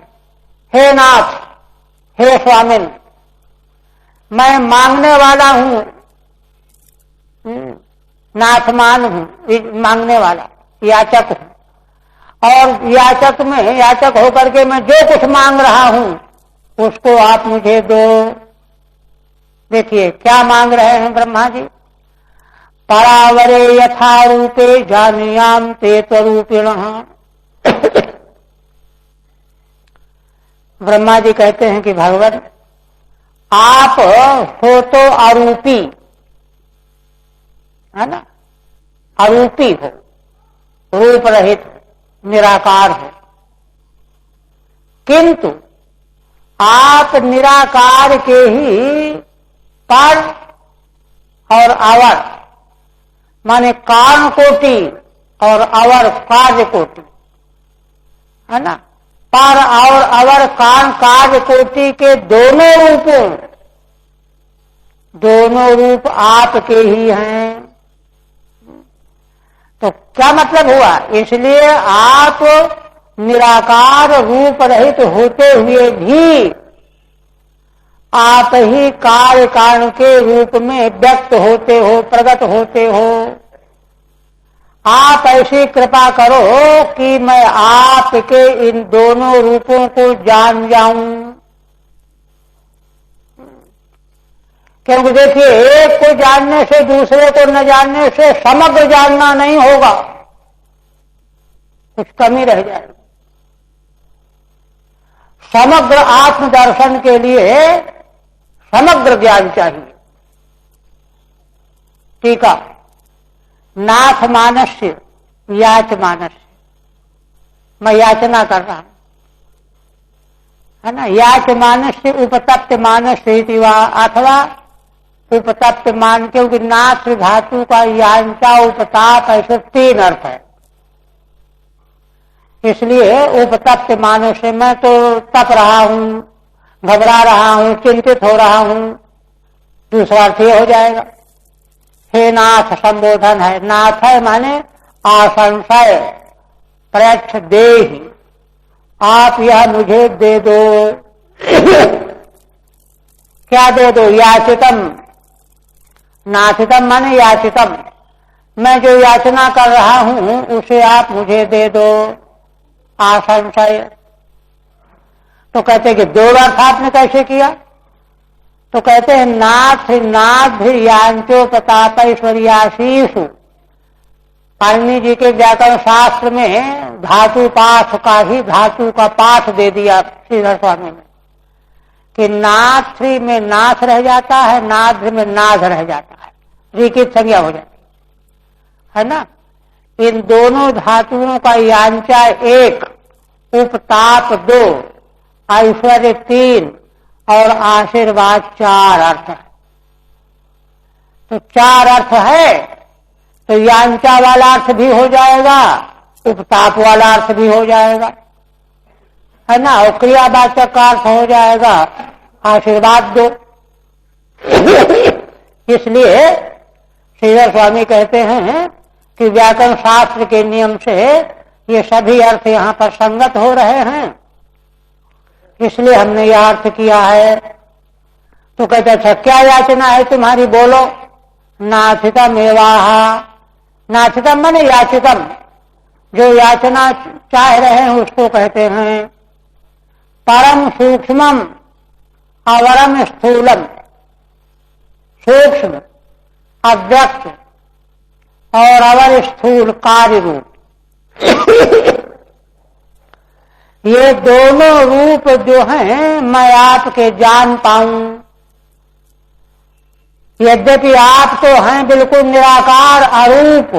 हे नाथ, हे स्वामिन, मैं मांगने वाला हूं, नाथमान हूं, मांगने वाला, याचक हूं। और याचक में, याचक होकर के मैं जो कुछ मांग रहा हूं उसको आप मुझे दो। देखिए क्या मांग रहे हैं ब्रह्मा जी। परावरे यथा रूपे जानियाम ते स्वरूपिणः। ब्रह्मा जी कहते हैं कि भगवान, आप हो तो अरूपी, है ना, अरूपी हो, रूप रहित हो, निराकार हो। किंतु आप निराकार के ही पर और अवर, माने कारण कोटि और अवर कार्य कोटि, है ना। पर और अवर कारण कार्य कोटि के दोनों रूपों, दोनों रूप आपके ही हैं। तो क्या मतलब हुआ? इसलिए आप निराकार रूप रहित होते हुए भी आप ही कार्य कारण के रूप में व्यक्त होते हो, प्रकट होते हो। आप ऐसी कृपा करो कि मैं आपके इन दोनों रूपों को जान जाऊं। क्योंकि देखिए, एक को जानने से दूसरे को न जानने से समग्र जानना नहीं होगा, कुछ कमी रह जाएगी। समग्र आत्मदर्शन के लिए समग्र ज्ञान चाहिए। टीका, नाथ मानस्य याच मानस्य, मैं याचना कर रहा हूं, है ना। याच मानस्य उपतप्त मानस्य अथवा उपतप्त मान, क्योंकि नाथ धातु का यांचा उपताप ऐसे तीन अर्थ है। इसलिए उपतप्त मानस से मैं तो तप रहा हूं, घबरा रहा हूं, चिंतित हो रहा हूं। दूसरा अर्थ ये हो जाएगा, हे नाथ संबोधन है। नाथ है माने आशंसय, प्रयच्छ देहि, आप यह मुझे दे दो। क्या दे दो? याचितम, नाचितम माने याचितम, मैं जो याचना कर रहा हूं उसे आप मुझे दे दो। आशंसय, तो कहते कि दो अर्थ आपने कैसे किया? तो कहते हैं नाथ नाथ यांचो प्रतापैश्वर्याशीषु। पाणिनि जी के व्याकरण शास्त्र में धातु पाठ का ही धातु का पाठ दे दिया श्रीधर स्वामी ने कि नाथ्री में नाथ रह जाता है, नाध में नाध रह जाता है, रिकित संज्ञा हो जाती है ना। इन दोनों धातुओं का यांचा एक, उपताप दो, ऐश्वर्य तीन और आशीर्वाद चार अर्थ है। तो चार अर्थ है तो यांचा वाला अर्थ भी हो जाएगा, उपताप वाला अर्थ भी हो जाएगा, है ना, और क्रियावाचक का अर्थ हो जाएगा आशीर्वाद दो। इसलिए श्रीधर स्वामी कहते हैं कि व्याकरण शास्त्र के नियम से ये सभी अर्थ यहाँ पर संगत हो रहे हैं, इसलिए हमने यह अर्थ किया है। तो कहते अच्छा क्या याचना है तुम्हारी, बोलो। नाथितम एवाहा, नाथितम माने याचितम, जो याचना चाह रहे हैं उसको कहते हैं। परम सूक्ष्मम अवरम स्थूलम, सूक्ष्म अव्यक्त और अवर स्थूल कार्य रूप, ये दोनों रूप जो हैं मैं आपके जान पाऊं। यद्यपि आप तो हैं बिल्कुल निराकार अरूप,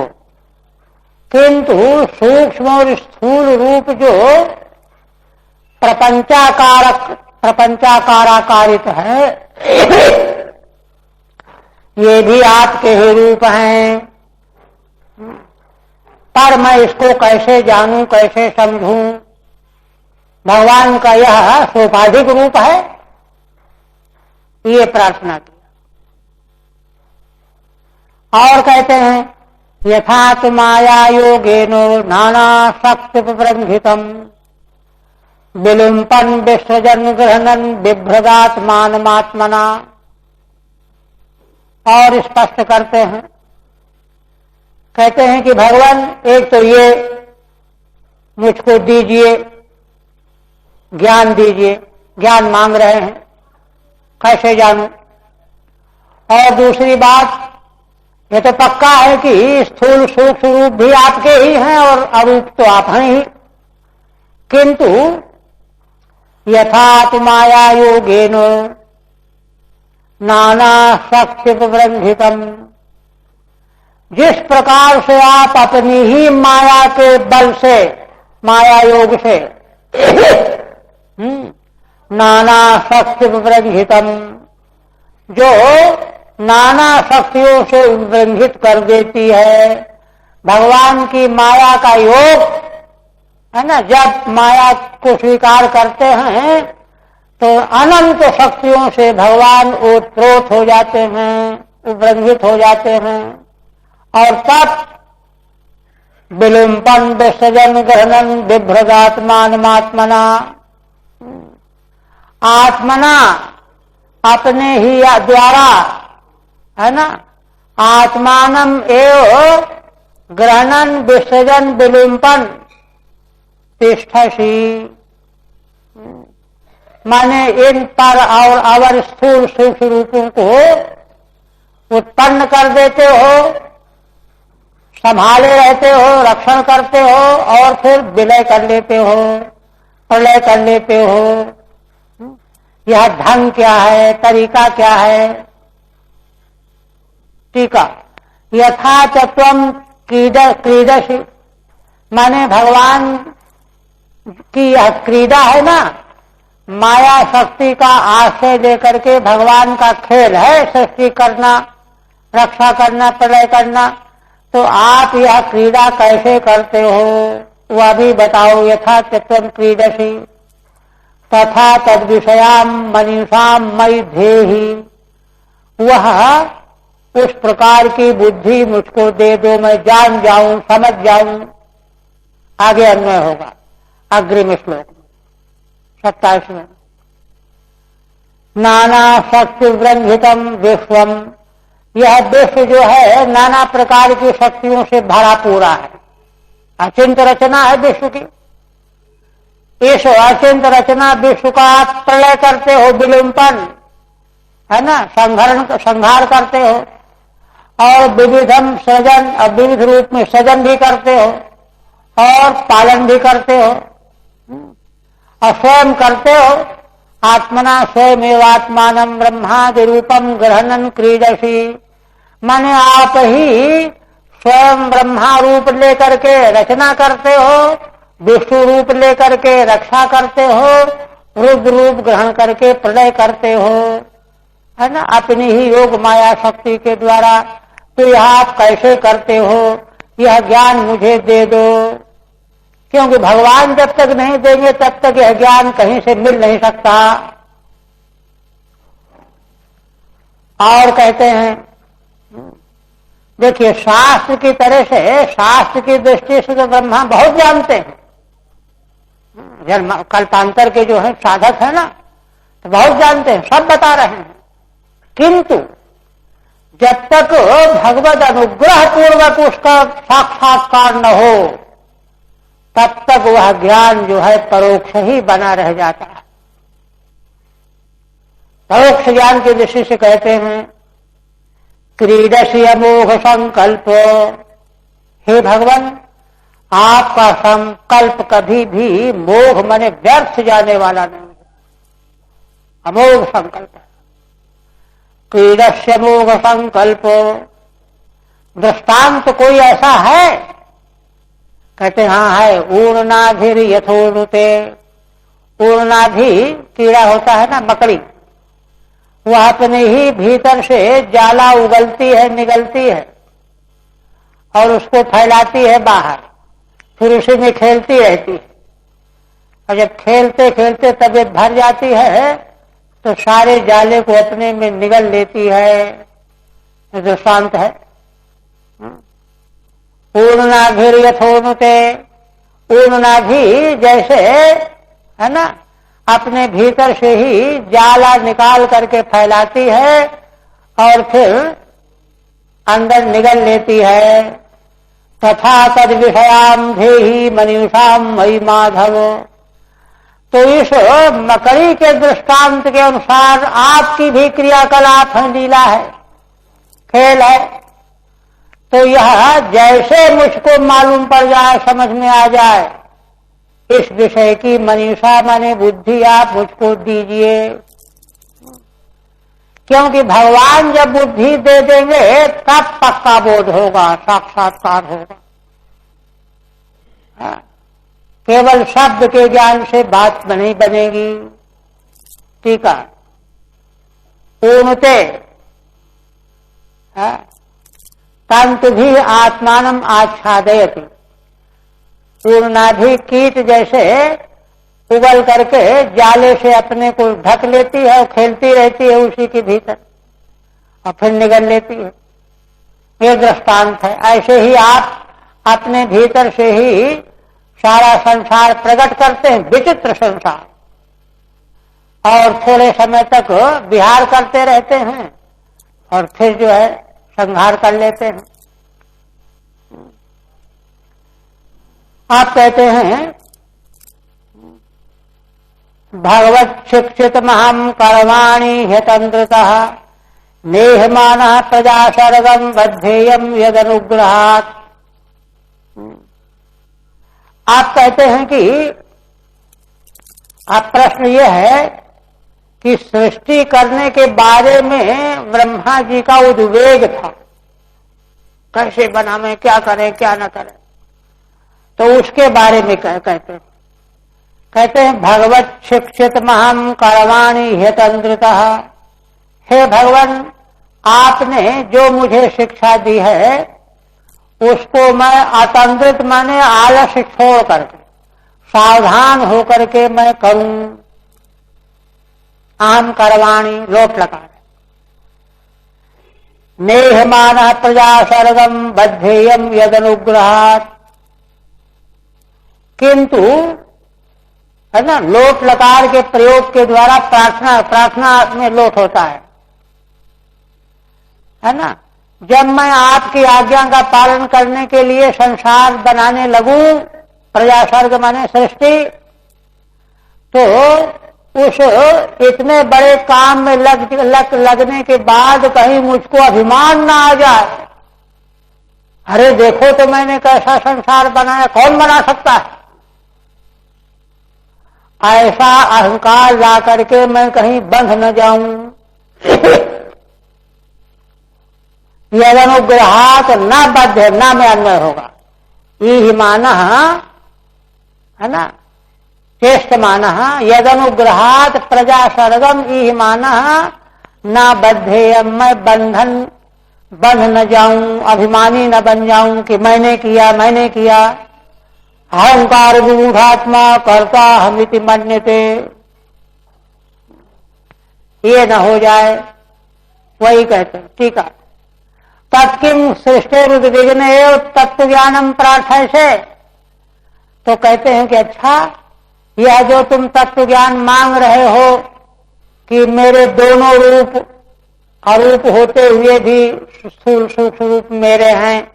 किंतु सूक्ष्म और स्थूल रूप जो प्रपंचाकाराकारित है, ये भी आपके ही रूप हैं। पर मैं इसको कैसे जानूं, कैसे समझूं? भगवान का यह सोपाधिक रूप है, ये प्रार्थना की। और कहते हैं यथा तु माया योगेनो नाना शक्ति प्रबंधितम विलुम्पन विश्वजन ग्रहणन बिभ्रदात्मात्मना। और स्पष्ट करते हैं, कहते हैं कि भगवान एक तो ये मुझको दीजिए, ज्ञान दीजिए, ज्ञान मांग रहे हैं, कैसे जानूं? और दूसरी बात, ये तो पक्का है कि स्थूल सूक्ष्म रूप भी आपके ही हैं और अरूप तो आप हैं ही, किंतु यथा तु माया योगेनो नाना शक्ति प्रबंधितम, जिस प्रकार से आप अपनी ही माया के बल से, माया योग से नाना शक्ति प्रबंधितम, जो नाना शक्तियों से उद्बृंहित कर देती है। भगवान की माया का योग है ना, जब माया को स्वीकार करते हैं तो अनंत शक्तियों से भगवान ओतप्रोत हो जाते हैं, उद्बृंहित हो जाते हैं, और तब विलुम्पन विसर्जन ग्रहणन बिभ्रदात्मात्मना, आत्मना अपने ही द्वारा, है ना, आत्मानम एव ग्रहणन विसर्जन विलुम्पन तिष्ठसी, माने इन पर और अवर स्थूल सूक्ष्म रूपों को उत्पन्न कर देते हो, संभाले रहते हो, रक्षण करते हो और फिर विलय कर लेते हो, प्रलय कर लेते हो। यह ढंग क्या है, तरीका क्या है? टीका, यथा चत्वम क्रीडसी, माने भगवान की यह क्रीड़ा है ना, माया शक्ति का आश्रय लेकर के भगवान का खेल है, सृष्टि करना, रक्षा करना, प्रलय करना। तो आप यह क्रीड़ा कैसे करते हो वह भी बताओ। यथा चत्वम क्रीडसी तथा तद विषयाम मनीषाम मयि धेहि, वह उस प्रकार की बुद्धि मुझको दे दो, मैं जान जाऊं, समझ जाऊं। आगे अन्वय होगा अग्रिम श्लोक में। 27वें। नाना शक्ति व्रंभितम विश्वम, यह विश्व जो है नाना प्रकार की शक्तियों से भरा पूरा है। अचिंत रचना है विश्व की। इस अचिंत रचना विश्व का आप प्रलय करते हो, विलुम्पन है ना, संहार करते हो, और विविधम सृजन, और विविध रूप में सृजन भी करते हो और पालन भी करते हो और स्वयं करते हो। आत्मना स्वयं आत्मानम ब्रह्मादि रूपम ग्रहणन क्रीडसी, माने आप ही स्वयं ब्रह्मा रूप लेकर के रचना करते हो, विष्णु रूप लेकर के रक्षा करते हो, रुद्र रूप ग्रहण करके प्रलय करते हो, है ना, अपनी ही योग माया शक्ति के द्वारा। तो यह आप कैसे करते हो, यह ज्ञान मुझे दे दो। क्योंकि भगवान जब तक नहीं देंगे तब तक यह ज्ञान कहीं से मिल नहीं सकता। और कहते हैं, देखिए शास्त्र की तरह से, शास्त्र की दृष्टि से तो ब्रह्मा बहुत जानते हैं, कल्पांतर के जो है साधक है ना, तो बहुत जानते हैं, सब बता रहे हैं। किंतु जब तक भगवत अनुग्रह पूर्वक उसका साक्षात्कार न हो तब तक वह ज्ञान जो है परोक्ष ही बना रह जाता है। परोक्ष ज्ञान की दृष्टि से कहते हैं, क्रीडसी अमोघ संकल्प, हे भगवान आपका संकल्प कभी भी मोघ माने व्यर्थ जाने वाला नहीं है, अमोघ संकल्प है। क्रीडस्य मोघ संकल्प, दृष्टांत कोई ऐसा है? कहते हाँ है, ऊर्णाधिर यथोनुते। ऊर्णाधि कीड़ा होता है ना, मकड़ी, वह अपने ही भीतर से जाला उगलती है, निगलती है और उसको फैलाती है बाहर, फिर उसी में खेलती रहती है। और जब खेलते खेलते तबीयत भर जाती है तो सारे जाले को अपने में निगल लेती है। जो शांत है, ऊर्णाधिर यथोनुते, ऊर्णाधि जैसे है ना, अपने भीतर से ही जाला निकाल करके फैलाती है और फिर अंदर निगल लेती है। तथा तद विषयाम धेहि मनीषाम मयि माधव, तो इस मकड़ी के दृष्टांत के अनुसार आपकी भी क्रियाकलाप है, लीला है, खेल है। तो यह जैसे मुझको मालूम पड़ जाए, समझ में आ जाए, इस विषय की मनीषा माने बुद्धि आप मुझको दीजिए। क्योंकि भगवान जब बुद्धि दे देंगे तब पक्का बोध होगा, साक्षात्कार होगा। केवल शब्द के ज्ञान से बात नहीं बनेगी। ठीक है, पूर्णते तंतु भी आत्मानम आच्छादयति, पूर्णाधि कीट जैसे उबल करके जाले से अपने को ढक लेती है और खेलती रहती है उसी के भीतर और फिर निगल लेती है। ये दृष्टांत है। ऐसे ही आप अपने भीतर से ही सारा संसार प्रकट करते हैं, विचित्र संसार, और थोड़े समय तक विहार करते रहते हैं और फिर जो है संहार कर लेते हैं। आप कहते हैं, भगवत शिक्षित महम कर्माणि ह्यतंत्रतः नेहमानः प्रजा सर्वं बद्धेयं यदनुग्रहात्। आप कहते हैं कि आप प्रश्न यह है कि सृष्टि करने के बारे में ब्रह्मा जी का उद्वेग था, कैसे बनावें, क्या करें क्या न करें, तो उसके बारे में कहते हैं भगवत शिक्षित महम कर्माणि ह्यतंत्रतः, हे भगवान आपने जो मुझे शिक्षा दी है उसको मैं अतंत्रित माने आलस्य छोड़ करके सावधान होकर के मैं करूं। आम कर्वाणी लोट लगा, नेहमानः प्रजा सर्वं बद्धेयं यदनुग्रहात्, किंतु है ना, लोट लकार के प्रयोग के द्वारा प्रार्थना में लोट होता है ना। जब मैं आपकी आज्ञा का पालन करने के लिए संसार बनाने लगूं, प्रजा सर्ग माने सृष्टि, तो उस इतने बड़े काम में लगने के बाद कहीं मुझको अभिमान ना आ जाए, अरे देखो तो मैंने कैसा संसार बनाया, कौन बना सकता है, ऐसा अहंकार ला करके मैं कहीं बंध न जाऊं। यद अनुग्रहात न बद्ध न में अन्वय होगा, ई माना है ना, चेष्ट माना यद अनुग्रहात प्रजा सर्गम ई माना न बद्धे, मैं बंध न जाऊं, अभिमानी न बन जाऊं कि मैंने किया। अहंकार विमूढ़ात्मा कर्ता हमिति मन्यते, ये न हो जाए, वही कहते हैं। ठीक है, तत्किम सृष्टिर्विघ्न एव तत्व ज्ञानम प्रार्थय से, तो कहते हैं कि अच्छा, यह जो तुम तत्व ज्ञान मांग रहे हो कि मेरे दोनों रूप अरूप होते हुए भी स्थूल सूक्ष्म रूप मेरे हैं,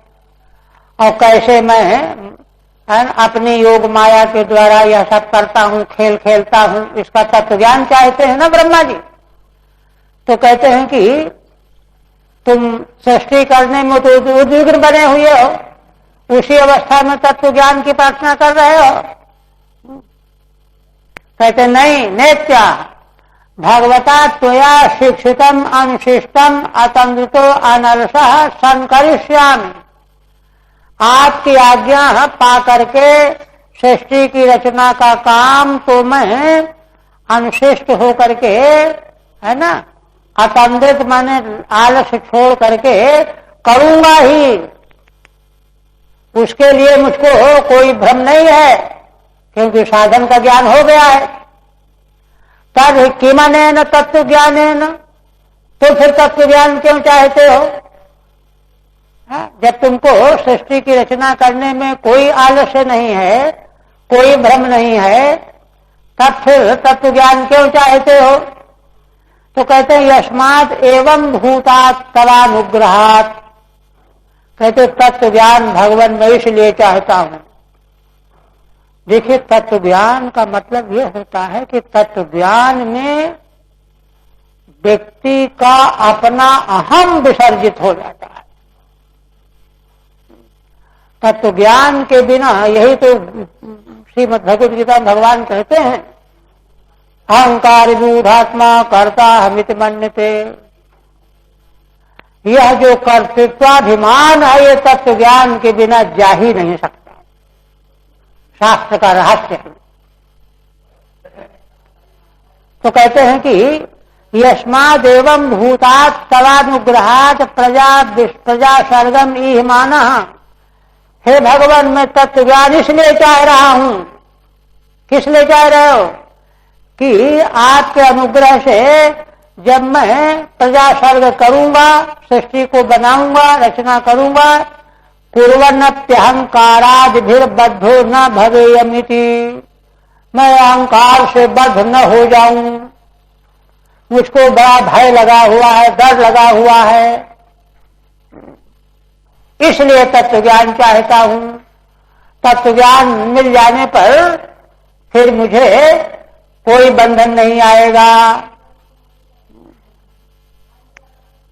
और कैसे मैं अपनी योग माया के द्वारा यह सब करता हूं, खेल खेलता हूं, इसका तत्व ज्ञान चाहते हैं ना ब्रह्मा जी। तो कहते हैं कि तुम सृष्टि करने में तो उद्विग्न बने हुए हो, उसी अवस्था में तत्व ज्ञान की प्रार्थना कर रहे हो। कहते नहीं, नेत्या भगवता त्वया शिक्षितम अनुशिष्टम अतंद्रितो अनरसः संकरिष्यामि, आपकी आज्ञा पा करके सृष्टि की रचना का काम तो मैं अनुशिष्ट हो करके, है ना, अतंद्रित माने आलस छोड़ करके करूंगा ही, उसके लिए मुझको कोई भ्रम नहीं है, क्योंकि साधन का ज्ञान हो गया है। तब किमनेन तत्व ज्ञानेन, तो फिर तत्व ज्ञान क्यों चाहते हो? जब तुमको सृष्टि की रचना करने में कोई आलस्य नहीं है, कोई भ्रम नहीं है, तब फिर तत्व ज्ञान क्यों चाहते हो? तो कहते हैं यस्मात् एवं भूतात् तवानुग्रहात्, कहते तत्व ज्ञान भगवान मैं इसलिए चाहता हूं। देखिए, तत्व ज्ञान का मतलब यह होता है कि तत्व ज्ञान में व्यक्ति का अपना अहम विसर्जित हो जाता है। तत्व ज्ञान के बिना, यही तो श्रीमद् भगवद गीता में भगवान कहते हैं, अहंकार विमूढ़ात्मा कर्ता हमिति मन्यते, यह जो कर्तृत्वाभिमान है ये तत्व ज्ञान के बिना जा ही नहीं सकता। शास्त्र का रहस्य है। तो कहते हैं कि यस्मादेवं भूतात् तवानुग्रहात् प्रजा सर्गम इह माना, हे भगवान मैं तत्व ज्ञान इसलिए चाह रहा हूं। किस लिए चाह रहे हो? कि आपके अनुग्रह से जब मैं प्रजा सर्ग करूंगा, सृष्टि को बनाऊंगा, रचना करूंगा, कुर्वन्नप्यहंकारादिभिर्बद्धो न भवेयमिति, मैं अहंकार से बद्ध न हो जाऊं, मुझको बड़ा भय लगा हुआ है, डर लगा हुआ है, इसलिए तत्व ज्ञान चाहता हूं। तत्व ज्ञान मिल जाने पर फिर मुझे कोई बंधन नहीं आएगा।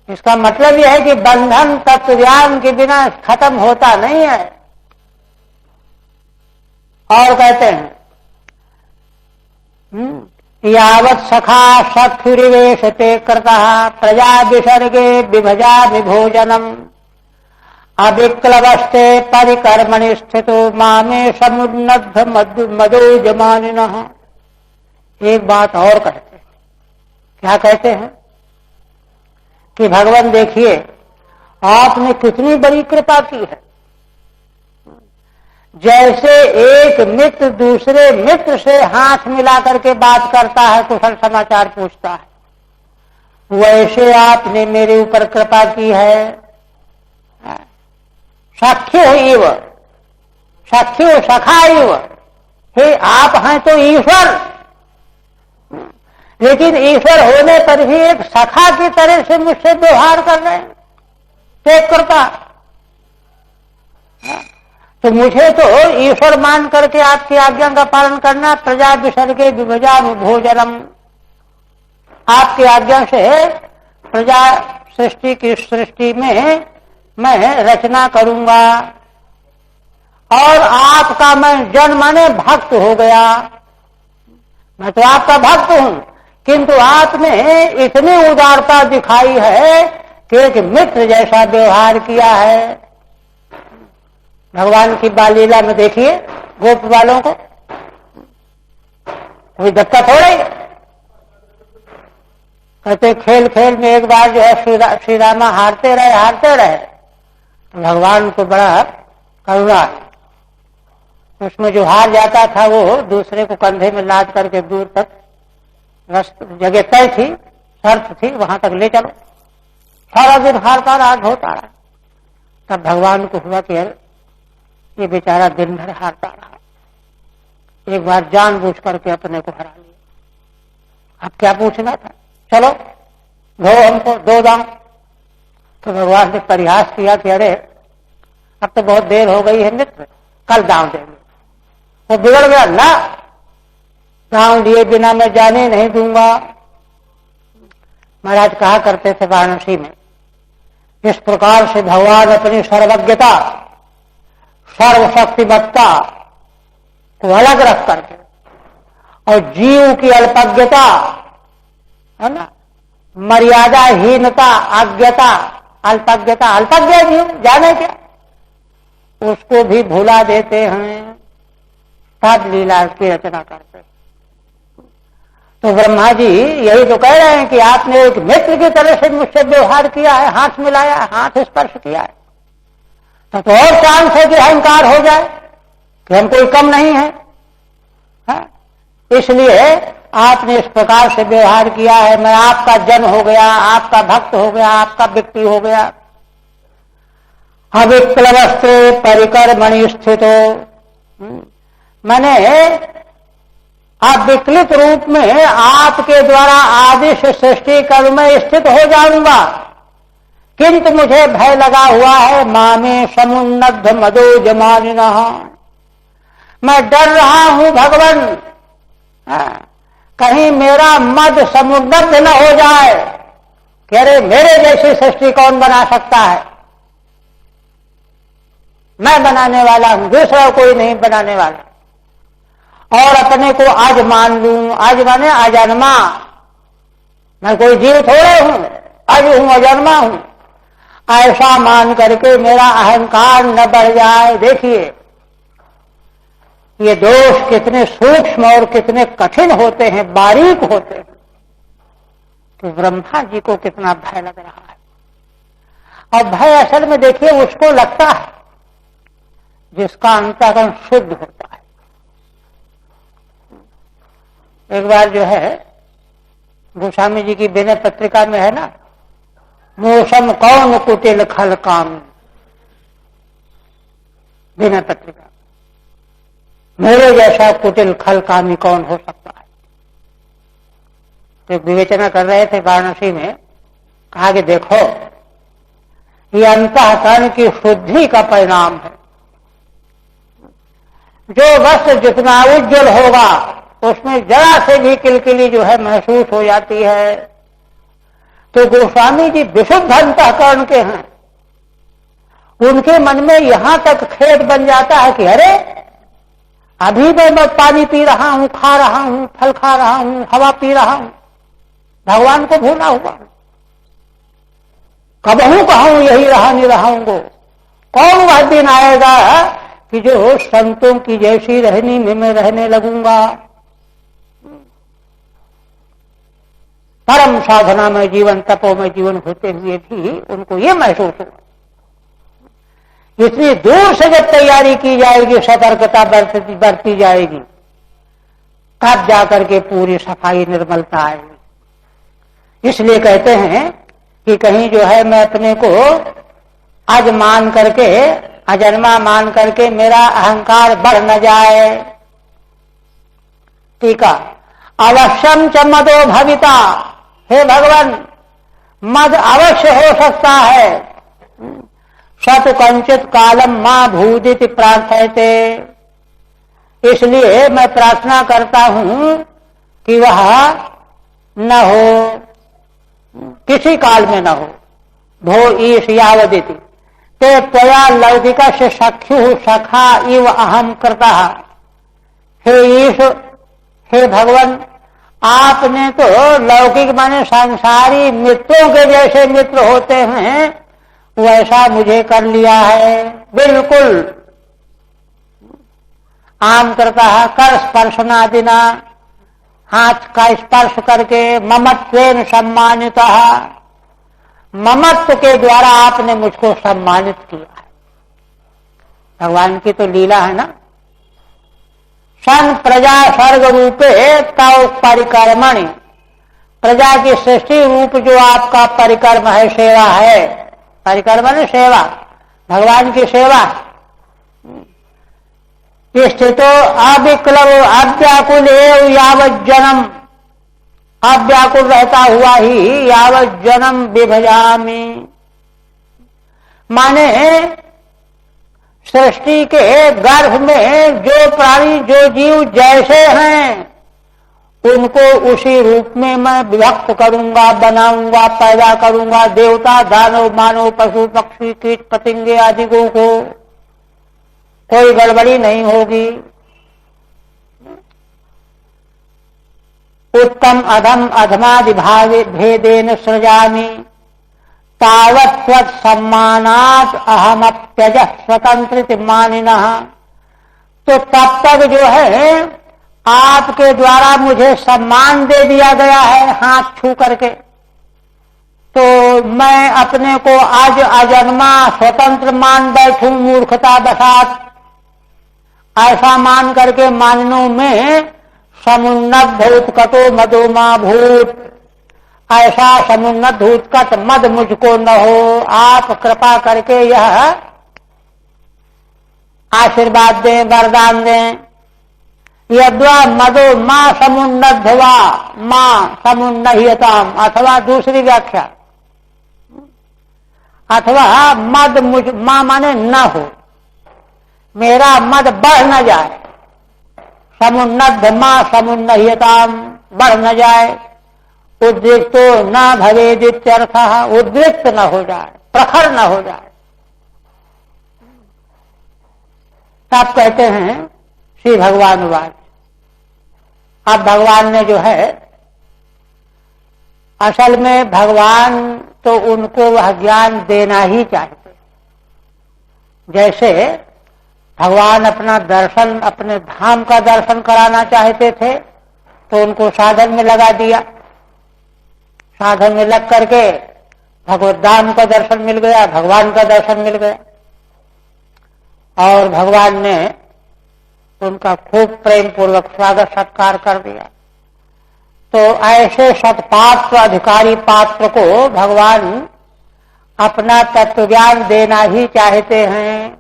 इसका मतलब यह है कि बंधन तत्व ज्ञान के बिना खत्म होता नहीं है। और कहते हैं यावत् सखा सत्सुरिवेशते कृतः प्रजा विसर्गे विभजा विभोजनम अविक्लवस्ते परिकर्मणि स्थितो मामे समुन्नद्ध मदो जमानिनः। एक बात और कहते हैं, क्या कहते हैं कि भगवान देखिए आपने कितनी बड़ी कृपा की है। जैसे एक मित्र दूसरे मित्र से हाथ मिला करके बात करता है, कुशल समाचार पूछता है, वैसे आपने मेरे ऊपर कृपा की है। सख्यो इव सख्यो सखा इव, कि आप हैं तो ईश्वर, लेकिन ईश्वर होने पर भी एक सखा की तरह से मुझसे व्यवहार कर रहे हैं, त्याग करता। तो मुझे तो ईश्वर मान करके आपकी आज्ञा का पालन करना, प्रजा विसर्गे विभजा भोजनम, आपकी आज्ञा से प्रजा सृष्टि की सृष्टि में मैं रचना करूंगा, और आपका मैं जन माने भक्त हो गया। मैं तो आपका भक्त हूं, किंतु आपने इतनी उदारता दिखाई है कि एक मित्र जैसा व्यवहार किया है। भगवान की बाल लीला में देखिए गोप वालों को, कोई धक्का थोड़े। कहते खेल खेल में एक बार जो है श्री रामा हारते रहे, तो भगवान को बड़ा करुणा, उसमें जो हार जाता था वो दूसरे को कंधे में लाद करके दूर तक जगह तय थी, शर्त थी, वहां तक ले चलो। सारा दिन हारता रहा, ढोता रहा। तब भगवान को हुआ कि ये बेचारा दिन भर हारता रहा, एक बार जानबूझ करके अपने को हरा लिया। अब क्या पूछना था, चलो धो हमको, दो दांव। तो भगवान ने परिहास किया कि अरे अब तो बहुत देर हो गई है मित्र, कल दांव देंगे। वो बिगड़ गया, ना दांव दिए बिना मैं जाने नहीं दूंगा। महाराज कहा करते थे वाराणसी में, इस प्रकार से भगवान अपनी सर्वज्ञता, सर्वशक्तिमत्ता को अलग रख करके और जीव की अल्पज्ञता है ना, मर्यादाहीनता, आज्ञता, अल्पज्ञता, अल्पज्ञ जीव जाने क्या, उसको भी भुला देते हैं, तब लीला की रचना करते हैं। तो ब्रह्मा जी यही तो कह रहे हैं कि आपने एक मित्र की तरह से मुझसे व्यवहार किया है, हाथ मिलाया, हाथ स्पर्श किया है, तो और चांस है कि अहंकार हो जाए कि हम कोई कम नहीं है, इसलिए आपने इस प्रकार से व्यवहार किया है। मैं आपका जन हो गया, आपका भक्त हो गया, आपका व्यक्ति हो गया। अविप्लवस्त्र परिकर्मणि स्थितो, मैंने अविकलित रूप में आपके द्वारा आदिश सृष्टि कर्म में स्थित हो जाऊंगा, किंतु मुझे भय लगा हुआ है मामे समुन्नद्ध मदो जमानिनः, मैं डर रहा हूं भगवान, कहीं मेरा मद समुन्नद्ध न हो जाए कि अरे मेरे जैसी सृष्टि कौन बना सकता है, मैं बनाने वाला हूं, दूसरा कोई नहीं बनाने वाला, और अपने को आज मान लूं। आज माने अजन्मा, मैं कोई जीव थोड़े हूं, आज हूं, अजन्मा हूं, ऐसा मान करके मेरा अहंकार न बढ़ जाए। देखिए ये दोष कितने सूक्ष्म और कितने कठिन होते हैं, बारीक होते हैं। तो ब्रह्मा जी को कितना भय लग रहा है, और भय असल में देखिए उसको लगता है जिसका अंतःकरण शुद्ध होता है। एक बार जो है गोस्वामी जी की विनय पत्रिका में है ना, मोसम कौन कुटिल खल काम, विनय पत्रिका, मेरे जैसा कुटिल खल कामी कौन हो सकता है। तो विवेचना कर रहे थे वाराणसी में, कहा कि देखो ये अंतःकरण की शुद्धि का परिणाम है। जो वस्त्र जितना उज्जवल होगा उसमें जरा से भी किलकिली जो है महसूस हो जाती है। तो गोस्वामी जी विशुद्ध अंतःकरण के हैं, उनके मन में यहां तक खेद बन जाता है कि अरे अभी मैं पानी पी रहा हूं, खा रहा हूं, फल खा रहा हूं, हवा पी रहा हूं, भगवान को भूला हुआ, कबहू कहूं यही रहा नहीं रहूंगो। कौन वह दिन आएगा कि जो संतों की जैसी रहनी में मैं रहने लगूंगा। परम साधना में जीवन, तपो में जीवन होते हुए भी उनको ये महसूस होगा। इतनी दूर से जब तैयारी की जाएगी, सतर्कता बरती जाएगी, तब जाकर के पूरी सफाई निर्मलता आएगी। इसलिए कहते हैं कि कहीं जो है मैं अपने को आज मान करके, अजन्मा मान करके मेरा अहंकार बढ़ न जाए, टीका, अवश्यम च मदो भविता, हे भगवान मद अवश्य हो सकता है। सत कंचित कालम मां भूदिति प्रार्थयते, इसलिए मैं प्रार्थना करता हूं कि वह न हो, किसी काल में न हो। भो ईश यावदिति ते त्वया लौकिक से सख्यु सखा इव अहम करता। हे ईश, हे भगवान, आपने तो लौकिक माने संसारी मित्रों के जैसे मित्र होते हैं वैसा मुझे कर लिया है। बिल्कुल आम करता है, कर स्पर्शनादिना, हाथ का स्पर्श करके, ममत्वेन सम्मानित, ममत्व के द्वारा आपने मुझको सम्मानित किया है। भगवान की तो लीला है ना। सन प्रजा सर्ग रूपे तव परिकर्मणि, प्रजा की सृष्टि रूप जो आपका परिकर्म है, सेवा है, परिकर्म है सेवा, भगवान की सेवा। स्थितो अविक्लव अव्याकुल एव यावत जन्म, अव्याकुल रहता हुआ ही यावत जन्म विभजामि, माने सृष्टि के गर्भ में जो प्राणी जो जीव जैसे हैं उनको उसी रूप में मैं विभक्त करूंगा, बनाऊंगा, पैदा करूंगा। देवता, दानव, मानव, पशु, पक्षी, कीट पतंगे आदि को कोई गड़बड़ी नहीं होगी। उत्तम अधम अधमादि भाव भेदेन सृजामि, तावत् त्वत् सम्मानात् अहमप्यज स्वतंत्रित मानिनः, तो तब तक जो है आपके द्वारा मुझे सम्मान दे दिया गया है हाथ छू करके, तो मैं अपने को आज अजन्मा स्वतंत्र मान बैठूं मूर्खता बसात, ऐसा मान करके माननों में समुन्नत उत्कटो मदोमा भूत, ऐसा समुन्नत उत्कट मद मुझको न हो। आप कृपा करके यह आशीर्वाद दें, वरदान दें। यद्वा मदो मां समुन्नद्धवा मां समुन्नह्यताम, अथवा दूसरी व्याख्या, अथवा मद मुझ मां माने न हो, मेरा मद बढ़ न जाए। समुन्नद्ध मां समुन्नह्यताम, बढ़ न जाए। उद्रिक्तो न भवेदित्यर्थ, उद्रिक्त न हो जाए, प्रखर न हो जाए। तब कहते हैं श्री भगवान वाच, अब भगवान ने जो है, असल में भगवान तो उनको वह ज्ञान देना ही चाहते। जैसे भगवान अपना दर्शन, अपने धाम का दर्शन कराना चाहते थे तो उनको साधन में लगा दिया, साधन में लग करके भगवत धाम का दर्शन मिल गया, भगवान का दर्शन मिल गया, और भगवान ने उनका खूब प्रेम पूर्वक स्वागत सत्कार कर दिया। तो ऐसे सत्पात्र अधिकारी पात्र को भगवान अपना तत्व ज्ञान देना ही चाहते हैं।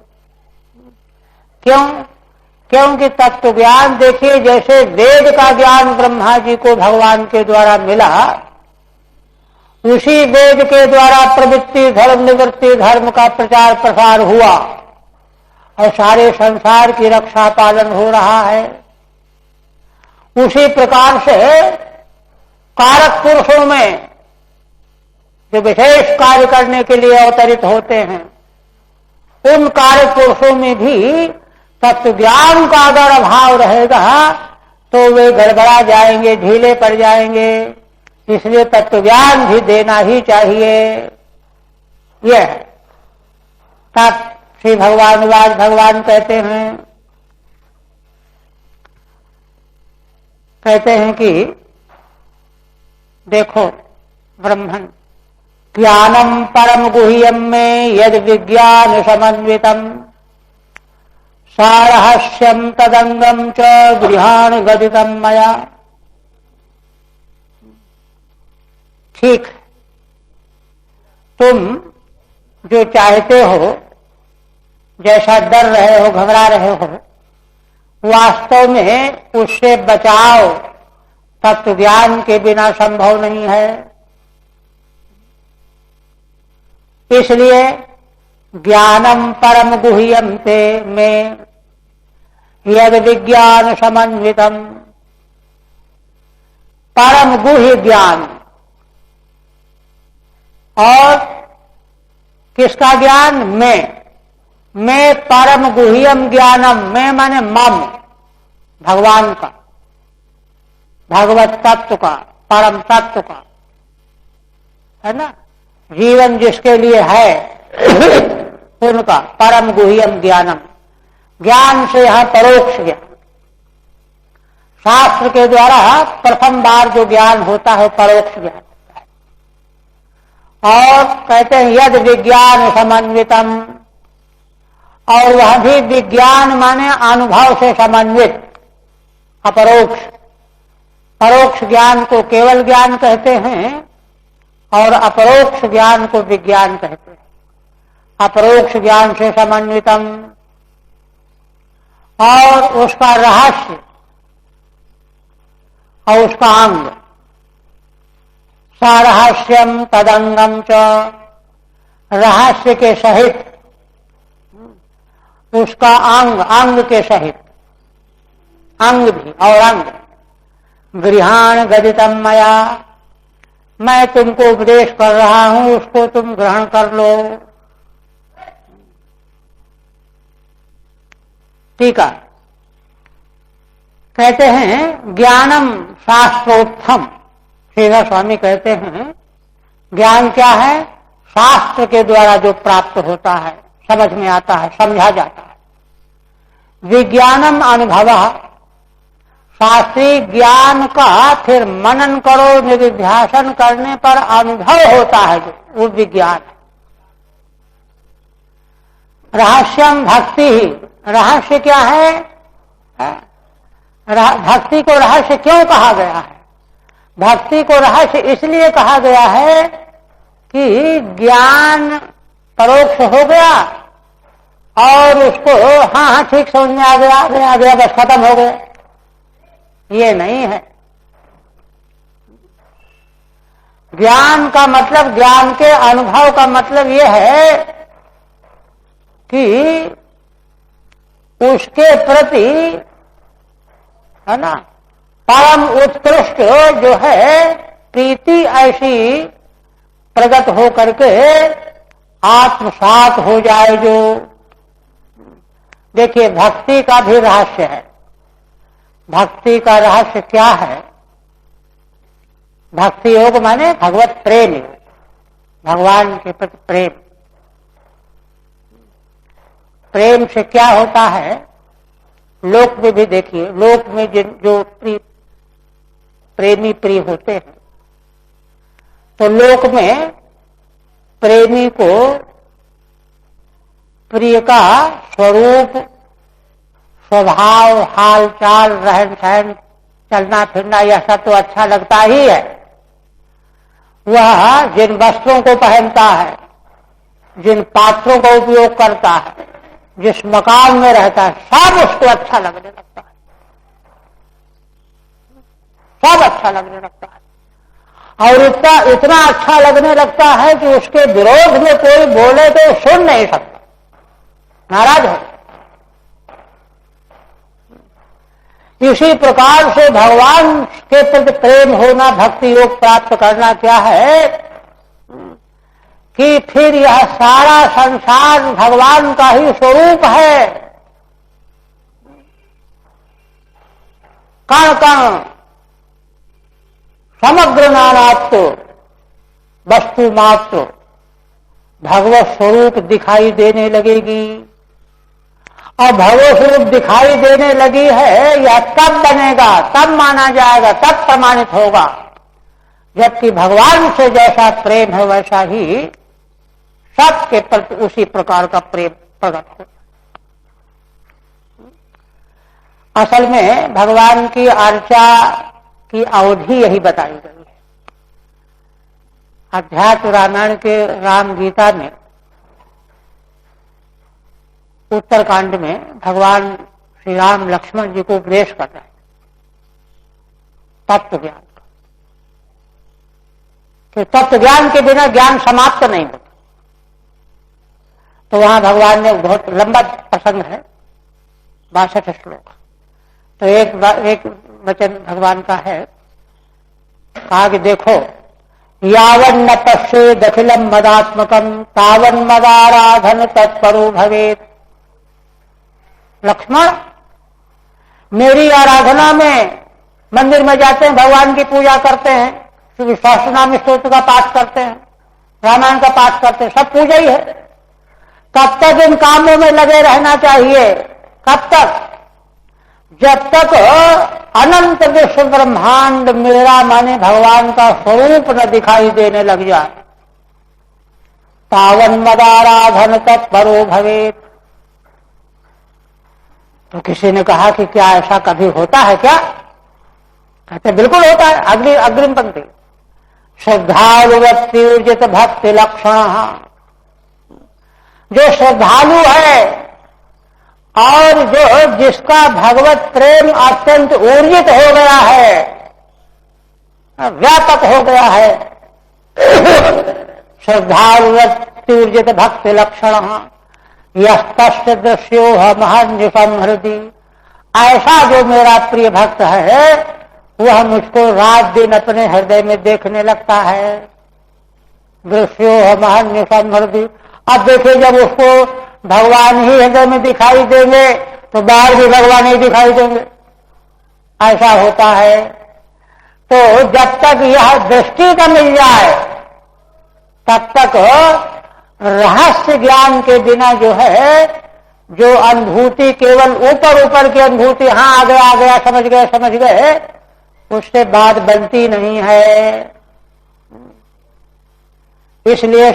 क्यों? क्योंकि तत्व ज्ञान देखिए, जैसे वेद का ज्ञान ब्रह्मा जी को भगवान के द्वारा मिला, उसी वेद के द्वारा प्रवृत्ति धर्म निवृत्ति धर्म का प्रचार प्रसार हुआ और सारे संसार की रक्षा पालन हो रहा है। उसी प्रकार से कारक पुरुषों में जो विशेष कार्य करने के लिए अवतरित होते हैं, उन कारक पुरुषों में भी तत्व ज्ञान का अगर अभाव रहेगा तो वे गड़बड़ा जाएंगे, ढीले पड़ जाएंगे। इसलिए तत्व ज्ञान भी देना ही चाहिए। यह तब श्री भगवानवाद भगवान कहते हैं कि देखो ब्रह्मन ज्ञानम परम गुह्यम में यद विज्ञान समन्वितम सारहस्यम तदंगम च गृहाण गदितम मया। ठीक, तुम जो चाहते हो, जैसा डर रहे हो, घबरा रहे हो, वास्तव में उससे बचाव तत्व ज्ञान के बिना संभव नहीं है। इसलिए ज्ञानम परम गुह्यम ते में यद विज्ञान समन्वितम, परम गुह्य ज्ञान। और किसका ज्ञान? मैं परम गुह्यम ज्ञानम, मैं माने मम, भगवान का, भगवत तत्व का, परम तत्व का, है ना, जीवन जिसके लिए है उनका परम गुह्यम ज्ञानम। ज्ञान से यहां परोक्ष ज्ञान, शास्त्र के द्वारा प्रथम बार जो ज्ञान होता है परोक्ष ज्ञान होता है। और कहते हैं यद विज्ञान समन्वितम, और वह भी विज्ञान माने अनुभव से समन्वित, अपरोक्ष। परोक्ष ज्ञान को केवल ज्ञान कहते हैं और अपरोक्ष ज्ञान को विज्ञान कहते हैं। अपरोक्ष ज्ञान से समन्वितम, और उसका रहस्य और उसका अंग, सरहस्यम तदंगम च, रहस्य के सहित उसका अंग, अंग के सहित, अंग भी और अंग। गृहाण गदितम मया, मैं तुमको उपदेश कर रहा हूं, उसको तुम ग्रहण कर लो। ठीक है, कहते हैं ज्ञानम शास्त्रोत्थम। श्रीधर स्वामी कहते हैं ज्ञान क्या है? शास्त्र के द्वारा जो प्राप्त होता है, समझ में आता है, समझा जाता है। विज्ञानम अनुभव, शास्त्रीय ज्ञान का फिर मनन करो, निधिध्यासन करने पर अनुभव होता है जो, वो विज्ञान। रहस्यम भक्ति ही, रहस्य क्या है? भक्ति को रहस्य क्यों कहा गया है? भक्ति को रहस्य इसलिए कहा गया है कि ज्ञान परोक्ष हो गया और उसको हाँ ठीक समझ में आ गया बस खत्म हो गया, ये नहीं है। ज्ञान का मतलब, ज्ञान के अनुभव का मतलब ये है कि उसके प्रति, है ना, परम उत्कृष्ट जो है प्रीति ऐसी प्रकट हो करके आत्मसात हो जाए जो। देखिए भक्ति का भी रहस्य है। भक्ति का रहस्य क्या है? भक्ति योग माने भगवत प्रेम, भगवान के प्रति प्रेम। प्रेम से क्या होता है? लोक में भी देखिए, लोक में जो प्रेमी प्रिय होते हैं, तो लोक में प्रेमी को प्रिय का स्वरूप, स्वभाव, हाल चाल, रहन सहन, चलना फिरना, यह सब तो अच्छा लगता ही है। वह जिन वस्त्रों को पहनता है, जिन पात्रों का उपयोग करता है, जिस मकान में रहता है, सब उसको अच्छा लगने लगता है, सब अच्छा लगने लगता है। और इतना अच्छा लगने लगता है कि उसके विरोध में कोई बोले तो सुन नहीं सकता, नाराज हो। इसी प्रकार से भगवान के प्रति प्रेम होना, भक्ति योग प्राप्त करना क्या है कि फिर यह सारा संसार भगवान का ही स्वरूप है। कण कण समग्र नानात्व वस्तु मात्र भगवत स्वरूप दिखाई देने लगेगी। और भगवत स्वरूप दिखाई देने लगी है, यह तब बनेगा, तब माना जाएगा, तब प्रमाणित होगा जबकि भगवान से जैसा प्रेम है वैसा ही सबके प्रति उसी प्रकार का प्रेम प्रकट हो। असल में भगवान की अर्चा की अवधि यही बताई गई है। अध्यात्म रामायण के राम गीता में उत्तरकांड में भगवान श्री राम लक्ष्मण जी को उपदेश कर रहे हैं तत्व ज्ञान का, कि तत्व ज्ञान के बिना ज्ञान समाप्त नहीं होता। तो वहां भगवान ने बहुत लंबा प्रसंग है, 62 श्लोक। तो एक वचन भगवान का है, कहा कि देखो, यावन्न पश्येद अखिलम मदात्मकम तावन मदाराधन तत्परो भवेत्। लक्ष्मण, मेरी आराधना में मंदिर में जाते हैं, भगवान की पूजा करते हैं, सहस्रनाम स्तोत्र का पाठ करते हैं, रामायण का पाठ करते हैं, सब पूजा ही है। कब तक इन कामों में लगे रहना चाहिए? कब तक? जब तक अनंत विश्व ब्रह्मांड मेरा माने भगवान का स्वरूप न दिखाई देने लग जाए। तावन मदाराधन तत्परो भवेत्। तो किसी ने कहा कि क्या ऐसा कभी होता है क्या? कहते बिल्कुल होता है। अग्रिम पंक्ति, श्रद्धालुवत्ति ऊर्जित भक्ति लक्षण। जो श्रद्धालु है और जो जिसका भगवत प्रेम अत्यंत ऊर्जित हो गया है, व्यापक हो गया है, श्रद्धालुवत्ति ऊर्जित भक्ति लक्षण यस्तस्य दृश्योऽहमहन्निशं हृदि। ऐसा जो मेरा प्रिय भक्त है वह मुझको रात दिन अपने हृदय में देखने लगता है। दृश्योऽहमहन्निशं हृदि। अब देखिए, जब उसको भगवान ही हृदय में दिखाई देंगे तो बाहर भी भगवान ही दिखाई देंगे, ऐसा होता है। तो जब तक यह दृष्टि का मिल जाए तब तक रहस्य ज्ञान के बिना जो है, जो अनुभूति केवल ऊपर ऊपर की अनुभूति, हाँ आ गया समझ गए, उससे बात बनती नहीं है। इसलिए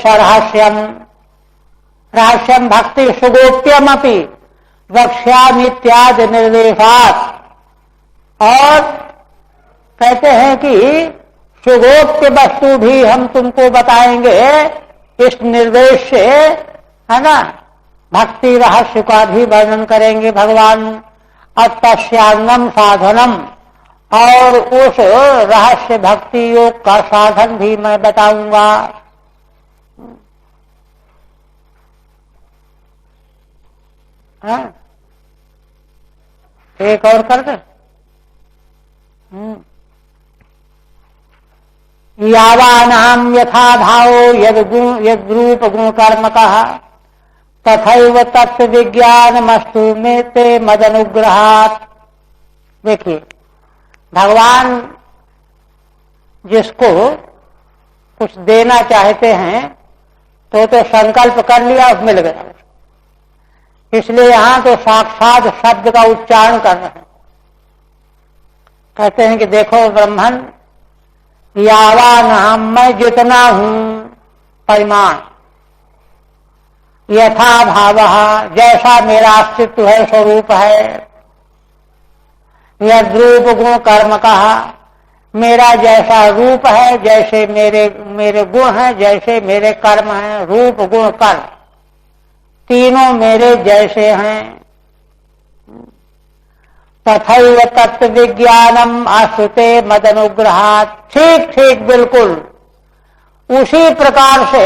रहस्यम भक्ति सुगोप्यमपि वक्ष्यामीत्यादि निर्देशात्। और कहते हैं कि सुगोप्य वस्तु भी हम तुमको बताएंगे इस निर्देश से, है ना। भक्ति रहस्य का भी वर्णन करेंगे भगवान। तस्यान्नम साधनम, और उस रहस्य भक्ति योग का साधन भी मैं बताऊंगा। हाँ? एक और कर दे। यावानाम यथा भावो यद रूप गुण कर्म कहा तथैव तत्व विज्ञानमस्तु में ते मदनुग्रहात्। देखिए, भगवान जिसको कुछ देना चाहते हैं तो संकल्प कर लिया, मिल गया। इसलिए यहां तो साक्षात शब्द का उच्चारण कर रहे हैं। कहते हैं कि देखो ब्रह्मन, यावान मैं जितना हूं परिमाण, यथा भाव, जैसा मेरा अस्तित्व है, स्वरूप है, यद रूप गुण कर्म कहा, मेरा जैसा रूप है, जैसे मेरे गुण हैं, जैसे मेरे कर्म हैं। रूप गुण कर्म तीनों मेरे जैसे हैं। तथैव तत्व विज्ञानम आश्रुते मदनुग्रहात्। ठीक ठीक बिल्कुल उसी प्रकार से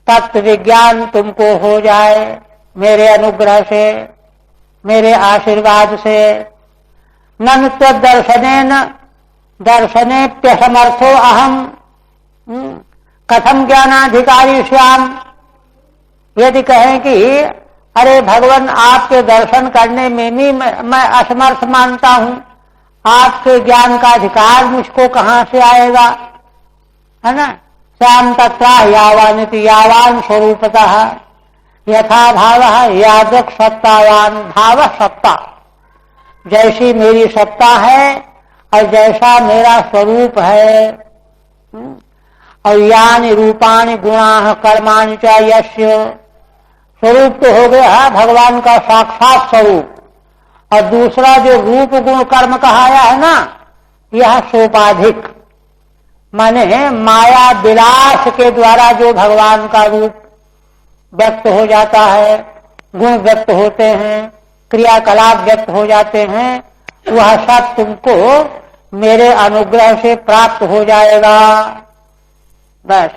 तत्व विज्ञान तुमको हो जाए मेरे अनुग्रह से, मेरे आशीर्वाद से। नन दर्शनेप्यसमर्थो अहम कथम ज्ञानाधिकारी श्याम। यदि कहें कि अरे भगवान, आपके दर्शन करने में भी मैं असमर्थ मानता हूं, आपके ज्ञान का अधिकार मुझको कहां से आएगा, है ना। श्याम तत्रा यावानिति, यावान स्वरूपतः, यथा भाव यादक सत्तावान भाव सत्ता। जैसी मेरी सत्ता है और जैसा मेरा स्वरूप है। और यानि रूपाणि गुणाः कर्माणि च यस्य। स्वरूप तो हो गया भगवान का साक्षात स्वरूप, और दूसरा जो रूप गुण कर्म कहाया है ना, यह सोपाधिक, माने माया विलास के द्वारा जो भगवान का रूप व्यक्त हो जाता है, गुण व्यक्त होते हैं, क्रियाकलाप व्यक्त हो जाते हैं, वह सब तुमको मेरे अनुग्रह से प्राप्त हो जाएगा। बस